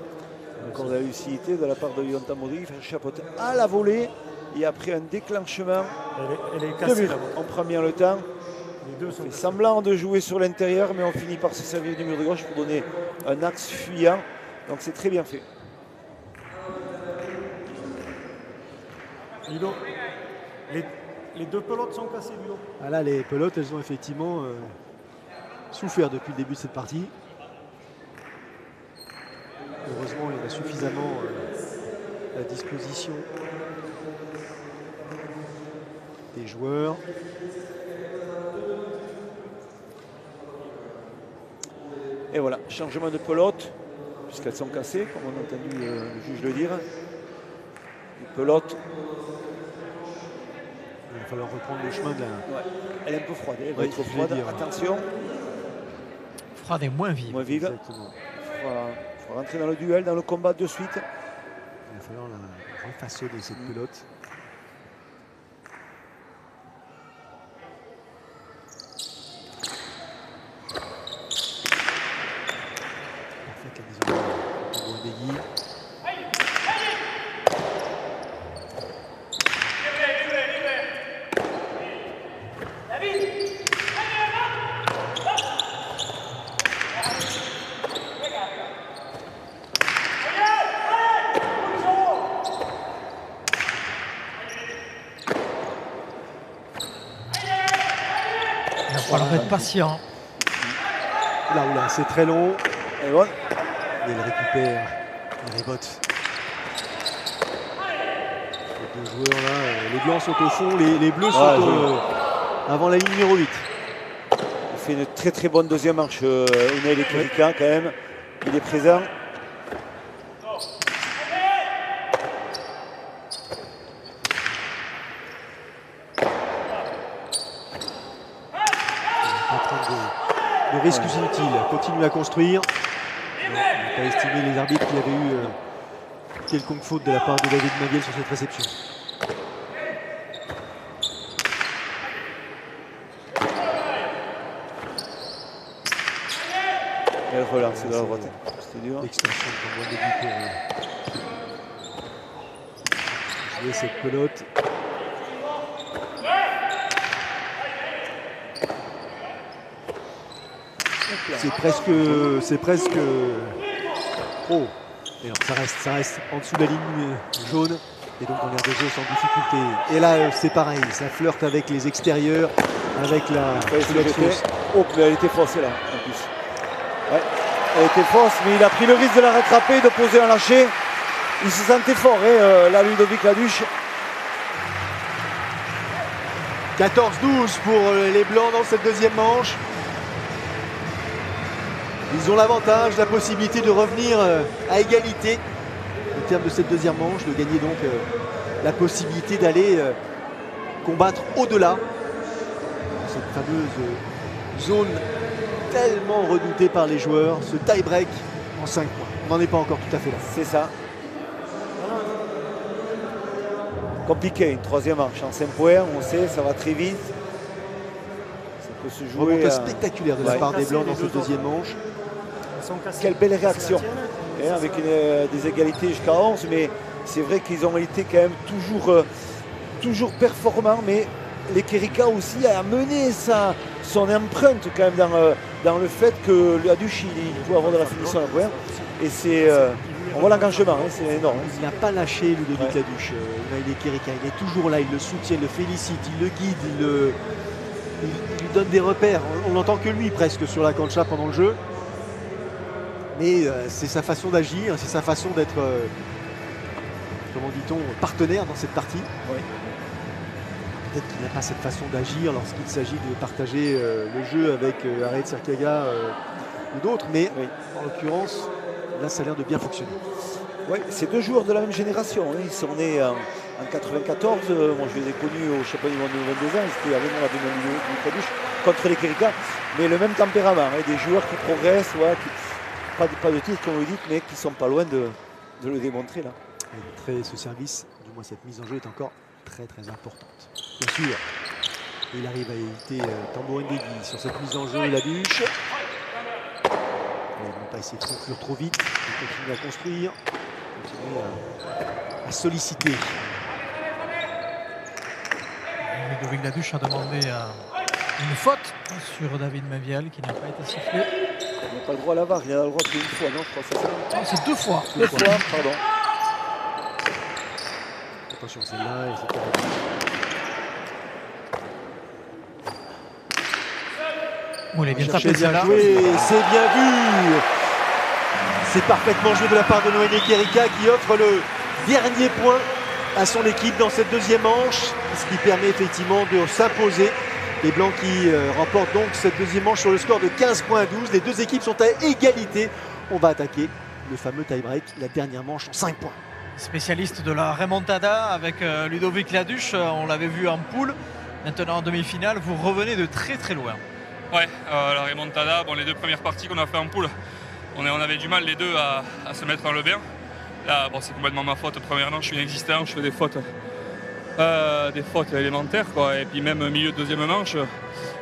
Encore de la lucidité de la part de Yonta Modric, il fait un chapeauté à la volée et après un déclenchement. Elle est Deux cassée buts. là. On prend bien le temps. Les deux sont On fait cassés. semblant de jouer sur l'intérieur, mais on finit par se servir du mur de gauche pour donner un axe fuyant. Donc c'est très bien fait. Ludo, les deux pelotes sont cassées, Ludo. Ah là, les pelotes, elles ont effectivement souffert depuis le début de cette partie. Heureusement, il y en a suffisamment à disposition des joueurs. Et voilà, changement de pelote, puisqu'elles sont cassées, comme on a entendu le juge le dire. Les pelotes, Il va falloir reprendre le chemin de la... ouais, elle est un peu froide, elle va Ouais, être je voulais froide. dire. Attention, Froide et moins vive. moins vive. Exactement. Il faut rentrer dans le duel, dans le combat de suite. Il va falloir la refaçonner cette pelote. Parfaite la mise en œuvre de Tombouindegui. Il va falloir être patient. Là, c'est très long. Et bon, Et elle récupère, elle rebote. Les deux joueurs là, les blancs sont au fond, les bleus sont joli. avant la ligne numéro 8. il fait une très très bonne deuxième marche. Unai Kerika quand même, il est présent. En train de risques inutiles, continue à construire. On n'a pas estimé les arbitres qu'il y avait eu quelconque faute de la part de David Maguel sur cette réception. Et elle relance de la droite. C'était dur. L'extension de Tombouindegui pour jouer cette pelote. C'est presque. Oh. Et non, ça reste en dessous de la ligne jaune. Et donc on est de jeu sans difficulté. Et là c'est pareil, ça flirte avec les extérieurs, avec la Ouais, pelote fausse. Oh, mais elle était fausse là, en plus. Ouais, elle était fausse, mais il a pris le risque de la rattraper, de poser un lâcher. Il se sentait fort, là, Ludovic Laduche. 14-12 pour les Blancs dans cette deuxième manche. Ils ont l'avantage, la possibilité de revenir à égalité au terme de cette deuxième manche, de gagner donc la possibilité d'aller combattre au-delà de cette fameuse zone tellement redoutée par les joueurs, ce tie-break en 5 points. On n'en est pas encore tout à fait là. C'est ça. Compliqué, une troisième marche en 5 points, on sait, ça va très vite. Ça peut se jouer. Remonte spectaculaire de la ouais. part des Blancs dans cette deuxième manche. Elles sont cassées. Quelle belle C'est la réaction. tienne. Avec des égalités jusqu'à 11, mais c'est vrai qu'ils ont été quand même toujours performants, mais les Kerika aussi a mené son empreinte quand même dans le fait que Laduche il doit avoir de la finition à voir. Et c'est on voit l'engagement, hein, c'est énorme. Il n'a pas lâché Ludovic Ouais. Laduche. Il est Kerika, il est toujours là, il le soutient, il le félicite, il le guide, il lui donne des repères. On n'entend que lui presque sur la cancha pendant le jeu. Mais c'est sa façon d'agir, c'est sa façon d'être, comment dit-on, partenaire dans cette partie. Ouais. Peut-être qu'il n'a pas cette façon d'agir lorsqu'il s'agit de partager le jeu avec Arrête Serkaga ou d'autres, mais Oui. en l'occurrence, là ça a l'air de bien fonctionner. Ouais, c'est deux joueurs de la même génération, hein. Ils sont nés en 94, moi je les ai connus au championnat du monde de 22 ans, c'était avec moi la demi contre les Kerika. mais le même tempérament, hein, des joueurs qui progressent, ouais, pas de titre comme vous dites, mais qui sont pas loin de le démontrer là. Et ce service, du moins cette mise en jeu est encore très importante. Bien sûr, il arrive à éviter Tambourin Degui sur cette mise en jeu, la bûche. Ils ne vont pas essayer de conclure trop vite, ils continuent à construire, continuer à solliciter. Ludovic Laduche a demandé une faute sur David Maviel qui n'a pas été sifflé. Il n'a pas le droit à la VAR, il a le droit qu'une fois, non, je crois que c'est ça. Non, c'est 2 fois. Deux fois, pardon. Attention, celle-là, et c'est Bon, il est bien cherché, tapé bien celle-là. joué, c'est bien vu. C'est parfaitement joué de la part de Noéné Kerika qui offre le dernier point à son équipe dans cette deuxième manche, ce qui permet effectivement de s'imposer. Les Blancs qui remportent donc cette deuxième manche sur le score de 15 points à 12. Les deux équipes sont à égalité. On va attaquer le fameux tie-break, la dernière manche en 5 points. Spécialiste de la remontada avec Ludovic Laduche, on l'avait vu en poule. Maintenant en demi-finale, vous revenez de très loin. Ouais, la remontada, bon, les 2 premières parties qu'on a fait en poule, on avait du mal les deux à se mettre dans le bain. Là, bon, c'est complètement ma faute. Premièrement, je suis inexistant, je fais des fautes élémentaires, quoi. Et puis même au milieu de deuxième manche,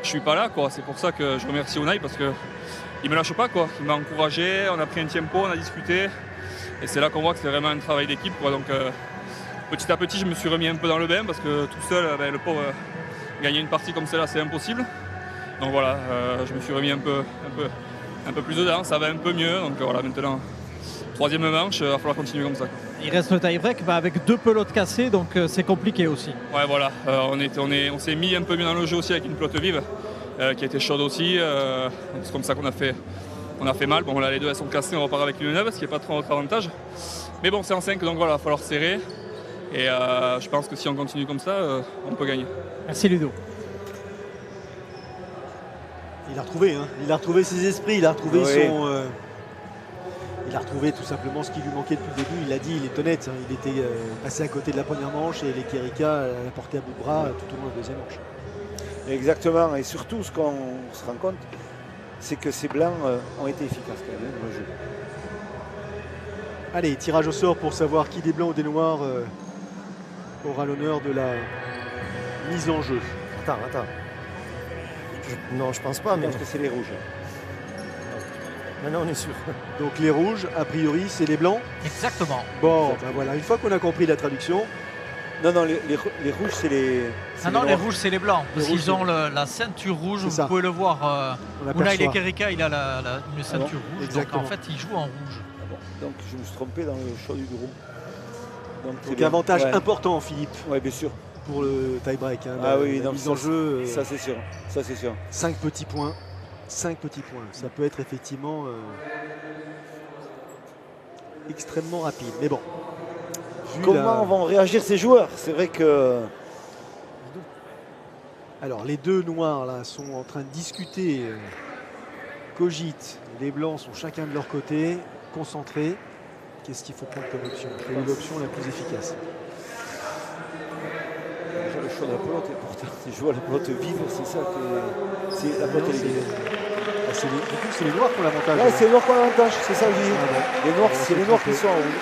je suis pas là, quoi. C'est pour ça que je remercie Unai parce que il me lâche pas, quoi. Il m'a encouragé, on a pris un tempo, on a discuté, et c'est là qu'on voit que c'est vraiment un travail d'équipe, quoi. Donc petit à petit, je me suis remis un peu dans le bain parce que tout seul, le pauvre, gagner une partie comme celle-là, c'est impossible. Donc voilà, je me suis remis un peu plus dedans, ça va un peu mieux. Donc voilà, maintenant, troisième manche, il va falloir continuer comme ça, quoi. Il reste le tie-break avec 2 pelotes cassées, donc c'est compliqué aussi. Ouais, voilà, on s'est mis un peu mieux dans le jeu aussi avec une pelote vive qui était chaude aussi. C'est comme ça qu'on a fait mal. Bon, là, les deux elles sont cassées, on repart avec une neuve, ce qui n'est pas trop notre avantage. Mais bon, c'est en 5, donc voilà, il va falloir serrer. Et je pense que si on continue comme ça, on peut gagner. Merci Ludo. Il a retrouvé, hein. Il a retrouvé ses esprits, il a retrouvé Oui. il a retrouvé tout simplement ce qui lui manquait depuis le début. Il l'a dit, il est honnête, hein. Il était passé à côté de la première manche et les Kerika l'a porté à bout de bras tout au long de la deuxième manche. Exactement, et surtout ce qu'on se rend compte, c'est que ces Blancs ont été efficaces quand même dans le jeu. Allez, tirage au sort pour savoir qui des Blancs ou des Noirs aura l'honneur de la mise en jeu. Attends. Non, je pense pas, Je mais pense que c'est les rouges. maintenant on est sûr. Donc les rouges, a priori, c'est les Blancs. Exactement. Bon, ben voilà, une fois qu'on a compris la traduction, Non, les rouges, c'est les. Ah non, les rouges, c'est les blancs. Parce rouges, qu'ils ont la ceinture rouge. C'est Vous ça. pouvez le voir. on Unai aperçoit. Kerika, il a une ceinture rouge. Exactement. Donc en fait, il joue en rouge. Ah bon, donc je me suis trompé dans le choix du groupe. Donc avantage ouais. important, Philippe, Ouais, bien sûr. pour le tie-break. Hein, Ah oui, la donc mise en jeu, ça c'est sûr. Ça c'est sûr. 5 petits points. 5 petits points. Ça peut être effectivement extrêmement rapide. Mais bon. vu Comment vont réagir ces joueurs? C'est vrai que. Alors les deux noirs là sont en train de discuter, cogitent. Les blancs sont chacun de leur côté, concentrés. Qu'est-ce qu'il faut prendre comme option? Quelle est l'option la plus efficace? Déjà, le choix de la pelote est important. C'est jouer à la pelote vive, c'est ça que. C'est la pelote Non, elle est vive. du coup, c'est les noirs qui ont l'avantage. Ouais, c'est les noirs qui ont l'avantage, c'est ça que je dis. Ah bon. Les noirs, On va c'est se les noirs qui tromper. sont en rouge.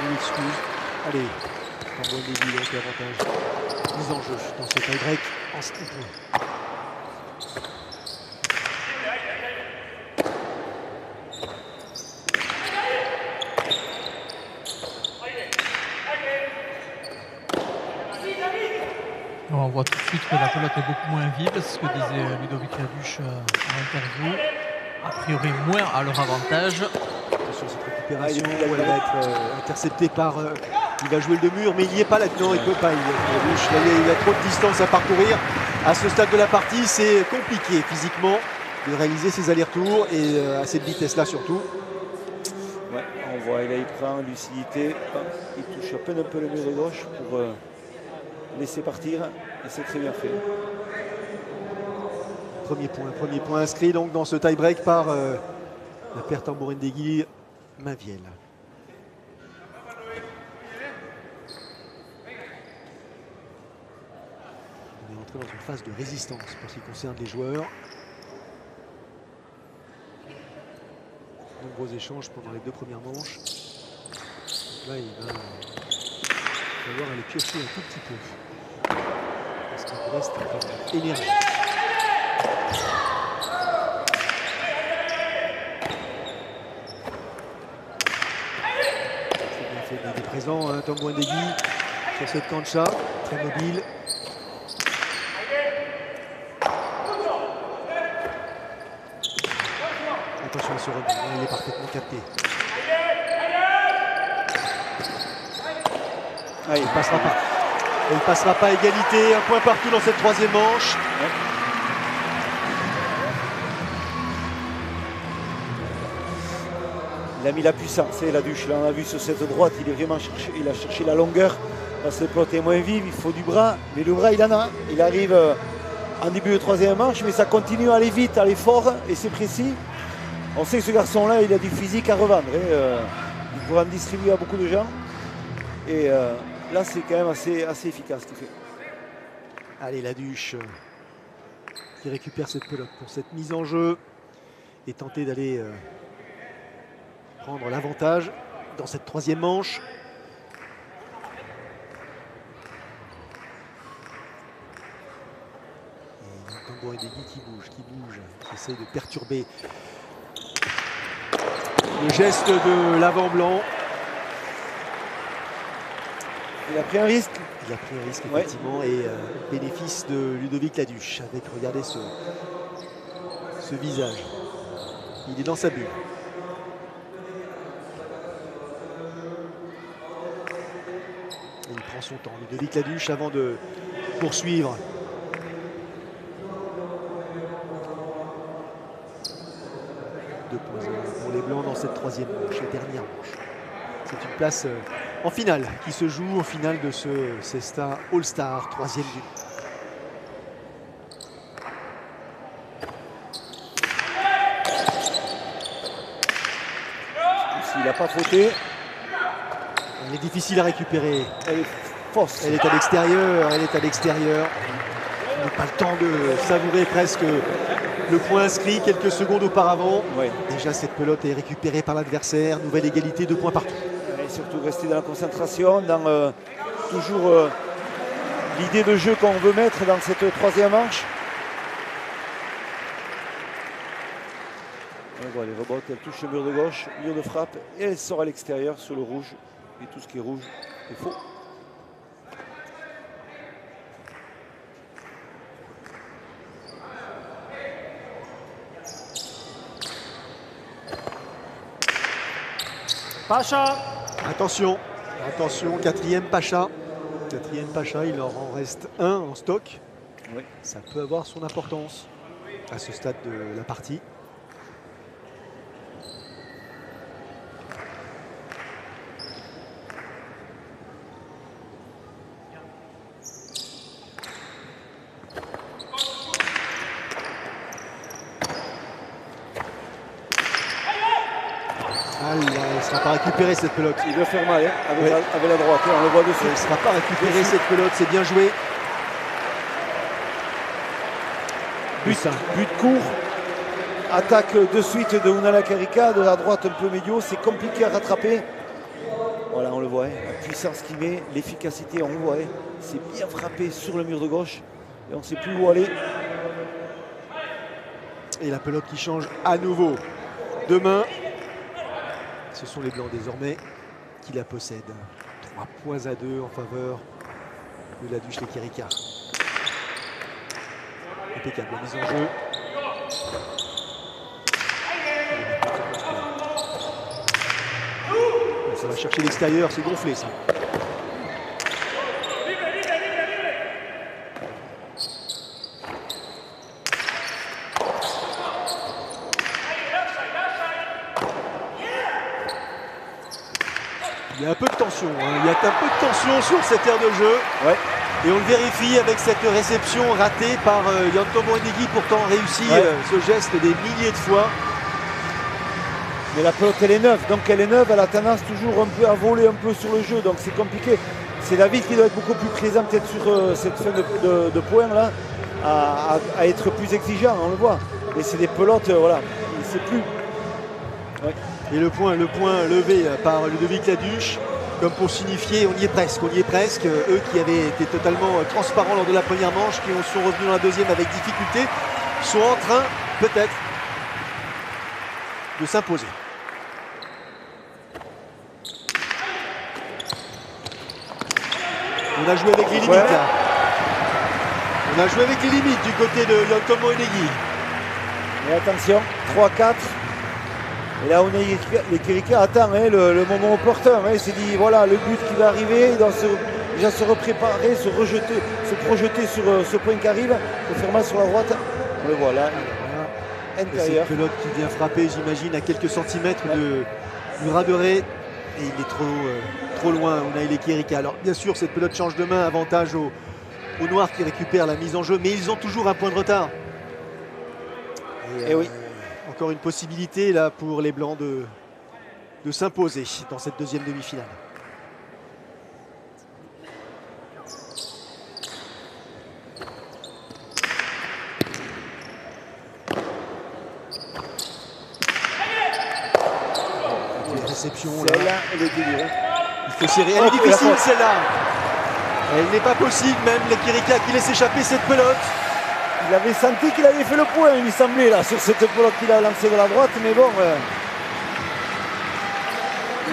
Une excuse. Allez, en bon début, donc avantage. Mise en jeu dans ce tie-break en 5 points. On voit tout de suite que la pelote est beaucoup moins vive, c'est ce que disait Ludovic Laduche en interview. A priori, moins à leur avantage. Attention, cette récupération, elle va être interceptée par. Il va jouer le mur, mais il n'y est pas là-dedans, il ne peut pas. Il a trop de distance à parcourir. À ce stade de la partie, c'est compliqué physiquement de réaliser ses allers-retours et à cette vitesse-là surtout. Ouais, on voit, là il prend lucidité, il touche à peine un peu le mur de gauche pour laisser partir, et c'est très bien fait. Premier point inscrit donc dans ce tie-break par la paire Tambourin-Degui Maviel. On est en entrer dans une phase de résistance pour ce qui concerne les joueurs. Nombreux échanges pendant les 2 premières manches. Donc là, il va falloir aller piocher un tout petit peu. Parce qu'il reste encore énergie. C'est bien fait, il est présent, hein, Tom Bouindegui sur cette cancha, très mobile. Attention à ce rebond, il est parfaitement capté. Ah, il ne passera pas. Il ne passera pas à égalité, un point partout dans cette 3e manche. Il a mis la puissance, et Laduche, là on a vu sur cette droite, il est vraiment cherché, il a cherché la longueur. Parce que le plot est moins vive, il faut du bras, mais le bras il en a. Il arrive en début de 3e manche, mais ça continue à aller vite, à aller fort, et c'est précis. On sait que ce garçon-là, il a du physique à revendre. Il pourra en distribuer à beaucoup de gens. Et là, c'est quand même assez efficace ce qu'il fait. Allez, Laduche qui récupère cette pelote pour cette mise en jeu et tenter d'aller prendre l'avantage dans cette 3e manche. Et Tom Bouindegui qui bouge, qui essaie de perturber le geste de l'avant-blanc. Il a pris un risque. Il a pris un risque, effectivement, et bénéfice de Ludovic Laduche avec, regardez ce visage. Il est dans sa bulle. Et il prend son temps, Ludovic Laduche, avant de poursuivre. Pour les Blancs dans cette 3e manche, la dernière manche. C'est une place en finale qui se joue, en finale de ce Cesta All-Star, 3e du nom. S'il n'a pas fauté. Elle est difficile à récupérer. Elle est fausse. Elle est à l'extérieur, elle est à l'extérieur. On n'a pas le temps de savourer presque le point inscrit quelques secondes auparavant. Ouais. Déjà cette pelote est récupérée par l'adversaire. Nouvelle égalité, 2 points partout. Et surtout rester dans la concentration, dans toujours l'idée de jeu qu'on veut mettre dans cette 3e manche. Et voilà, les rebotes, elle touche le mur de gauche, mur de frappe, et elle sort à l'extérieur sur le rouge. Et tout ce qui est rouge est faux. Pacha. Attention, attention, 4e Pacha. 4e Pacha, il leur en reste un en stock. Oui. Ça peut avoir son importance à ce stade de la partie. Ah là, il ne sera pas récupéré cette pelote. Il doit faire mal hein, avec, Ouais. avec la droite, hein, on le voit dessus. Il ne sera pas récupéré cette pelote, c'est bien joué. But court, attaque de suite de Unala Karika, de la droite un peu médio, c'est compliqué à rattraper. Voilà, on le voit, hein, la puissance qu'il met, l'efficacité, on le voit. Hein, c'est bien frappé sur le mur de gauche et on ne sait plus où aller. Et la pelote qui change à nouveau de main. Ce sont les Blancs désormais qui la possèdent. 3 points à 2 en faveur de Laduche Lekirika. Impeccable la mise en jeu. Ça va chercher l'extérieur, c'est gonflé ça. Il y a un peu de tension, hein. Il y a un peu de tension sur cette aire de jeu. Ouais. Et on le vérifie avec cette réception ratée par Tom Bouindegui, pourtant réussi ce geste des milliers de fois. Mais la pelote elle est neuve, donc elle est neuve, elle a tendance toujours un peu à voler un peu sur le jeu, donc c'est compliqué. c'est David qui doit être beaucoup plus présent peut-être sur cette fin de points là, à être plus exigeant, on le voit. Et c'est des pelotes, voilà, il sait plus. Ouais. Et le point levé par Ludovic Laduche, comme pour signifier on y est presque. Eux qui avaient été totalement transparents lors de la première manche, qui sont revenus dans la deuxième avec difficulté, sont en train peut-être de s'imposer. On a joué avec les limites là. On a joué avec les limites du côté de Yontomo Oenegui. Mais attention, 3-4. Et là, Lekirika attend le moment opportun. Il s'est dit, voilà, le but qui va arriver, il doit déjà se repréparer, se projeter sur ce point qui arrive, se faire mal sur la droite. On le voit là, intérieur. Cette pelote qui vient frapper, j'imagine, à quelques centimètres du ras de raie. Et il est trop loin, Unai Lekirika. Alors, bien sûr, cette pelote change de main, avantage aux Noirs qui récupèrent la mise en jeu, mais ils ont toujours un point de retard. Et oui. Encore une possibilité là pour les Blancs de s'imposer dans cette deuxième demi-finale. Réception là. Celle-là, elle est dure. Il faut serrer. Elle est difficile celle-là. Elle n'est pas possible, même Lekirika qui laisse échapper cette pelote. Il avait senti qu'il avait fait le point, il lui semblait, là, sur cette pelote qu'il a lancée de la droite, mais bon,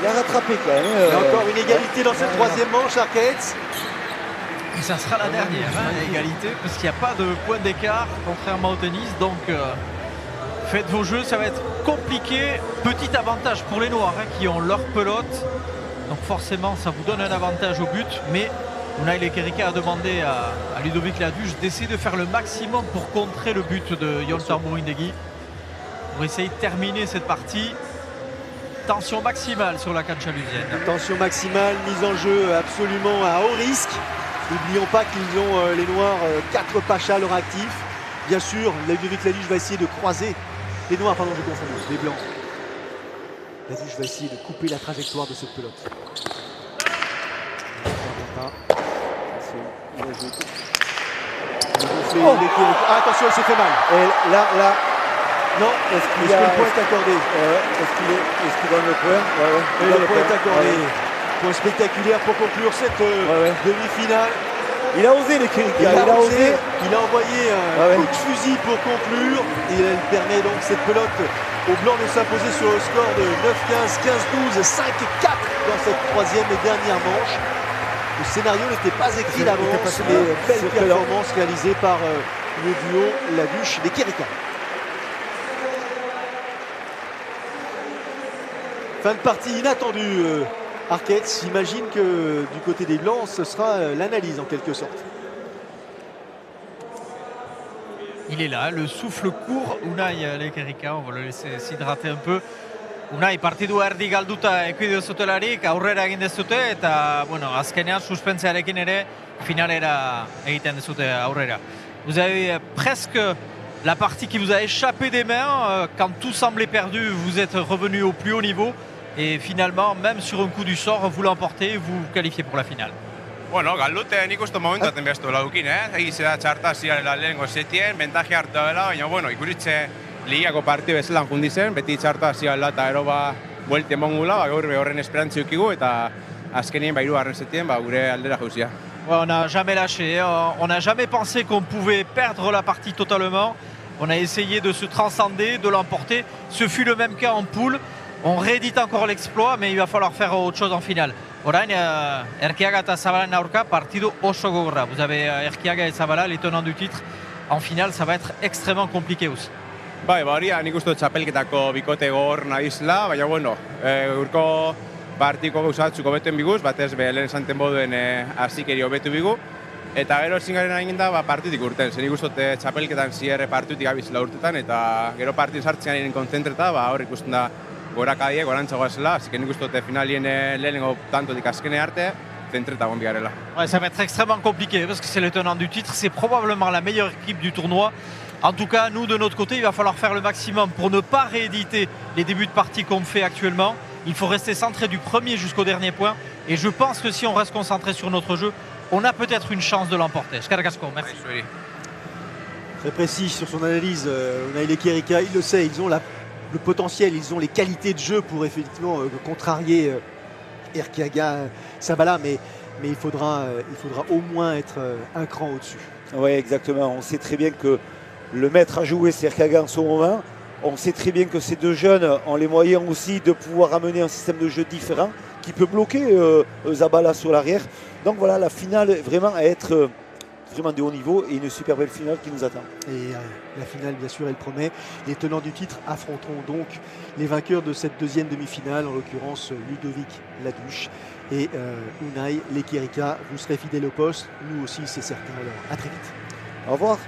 il a rattrapé quand même. Il y a encore une égalité dans cette troisième manche, Arquette. Et ça sera la dernière, égalité, parce qu'il n'y a pas de point d'écart, contrairement au tennis. Donc, faites vos jeux, ça va être compliqué. Petit avantage pour les Noirs, qui ont leur pelote. Donc forcément, ça vous donne un avantage au but, mais Unai Lekirika a demandé à Ludovic Laduche d'essayer de faire le maximum pour contrer le but de Yontomo Oenegui, pour essayer de terminer cette partie. Tension maximale sur la canchalusienne. Tension maximale, mise en jeu absolument à haut risque. N'oublions pas qu'ils ont, les Noirs, 4 pachas à leur actif. Bien sûr, Ludovic Laduche va essayer de croiser. Les Noirs, pardon, je confonds, les Blancs. Laduche va essayer de couper la trajectoire de cette pelote. Ah, attention, il s'est fait mal. Et là, non, est-ce que le point est accordé? Est-ce qu'il donne le point? Et le point est accordé. Point spectaculaire pour conclure cette demi-finale. Il a osé Lekirika. Il a envoyé un coup de fusil pour conclure. Et il permet donc cette pelote aux Blancs de s'imposer sur le score de 9-15, 15-12, 5-4 dans cette troisième et dernière manche. Le scénario n'était pas écrit d'avance, mais belle performance réalisée par le duo Laduche-Lekirika. Fin de partie inattendue, Arquette. J'imagine que du côté des Blancs, ce sera l'analyse en quelque sorte. Il est là, le souffle court, Unai Lekirika, on va le laisser s'hydrater un peu. Unai, partidu erdi galduta ekuidu zutelarik, aurrera egin dezute eta, bueno, azkenean suspentsearekin ere finalera egiten dezute aurrera. Vous avez presque la partie qui vous a échappé des mains. Quand tout semblait perdu, vous êtes revenu au plus haut niveau. Et finalement, même sur un coup du sort, vous l'emportez, vous vous qualifiez pour la finale. Bueno, galdute nik uste momentu bestu laukin, egize da txarta ziarela lehenengo setien, bentaje hartu dela, baina, bueno, ikuritze ligiako partidu bezelan jundi zen, beti txarta ziarela eta ero buelte emongula, gaur horren esperantzi ukigu, eta azkenien hirugarren setien gure aldera jauzia. Ouais, on n'a jamais lâché, on n'a jamais pensé qu'on pouvait perdre la partie totalement. On a essayé de se transcender, de l'emporter. Ce fut le même cas en poule. On réédite encore l'exploit, mais il va falloir faire autre chose en finale. Orain, Erkiaga eta Zabala aurka partido oso gogorra. Vous avez Erkiaga et Zabala, les tenants du titre. En finale, ça va être extrêmement compliqué aussi. Bai, hori nik uste dut txapelketako bikote gogor nabizela, baina, bueno, urko partiko gauzatzuk hobeten biguz, batez lehen esanten boduen hazikeri hobetu bigu. Eta gero ezin garen egin da partitik urten. Zer nik uste dut txapelketan zierre partitik abizela urtetan, eta gero partidu sartzen egin kontzentreta, hor ikusten da gorakadie, gorantzagoa zela, así que nik uste dut finalien lehenengo tantotik azkene arte, zentreta gonbi garela. Ouais, ça va être extrêmement compliqué parce que c'est le tenant du titre, c'est probablement la meilleure équipe du tournoi. En tout cas, nous de notre côté, il va falloir faire le maximum pour ne pas rééditer les débuts de partie qu'on fait actuellement. Il faut rester centré du premier jusqu'au dernier point. Et je pense que si on reste concentré sur notre jeu, on a peut-être une chance de l'emporter. Oscar Gascon, merci. Très précis sur son analyse, Unai Lekerika, il le sait, ils ont le potentiel, ils ont les qualités de jeu pour effectivement contrarier Erkiaga, Sabala, mais il faudra au moins être un cran au-dessus. Oui, exactement. On sait très bien que le maître à jouer, c'est Erkiaga en ce moment. On sait très bien que ces deux jeunes ont les moyens aussi de pouvoir amener un système de jeu différent qui peut bloquer Zabala sur l'arrière. Donc voilà, la finale vraiment à être vraiment de haut niveau et une super belle finale qui nous attend. Et la finale, bien sûr, elle promet. Les tenants du titre affronteront donc les vainqueurs de cette deuxième demi-finale, en l'occurrence Ludovic Laduche et Unai Lekerika. Vous serez fidèles au poste, nous aussi, c'est certain. Alors, à très vite. Au revoir.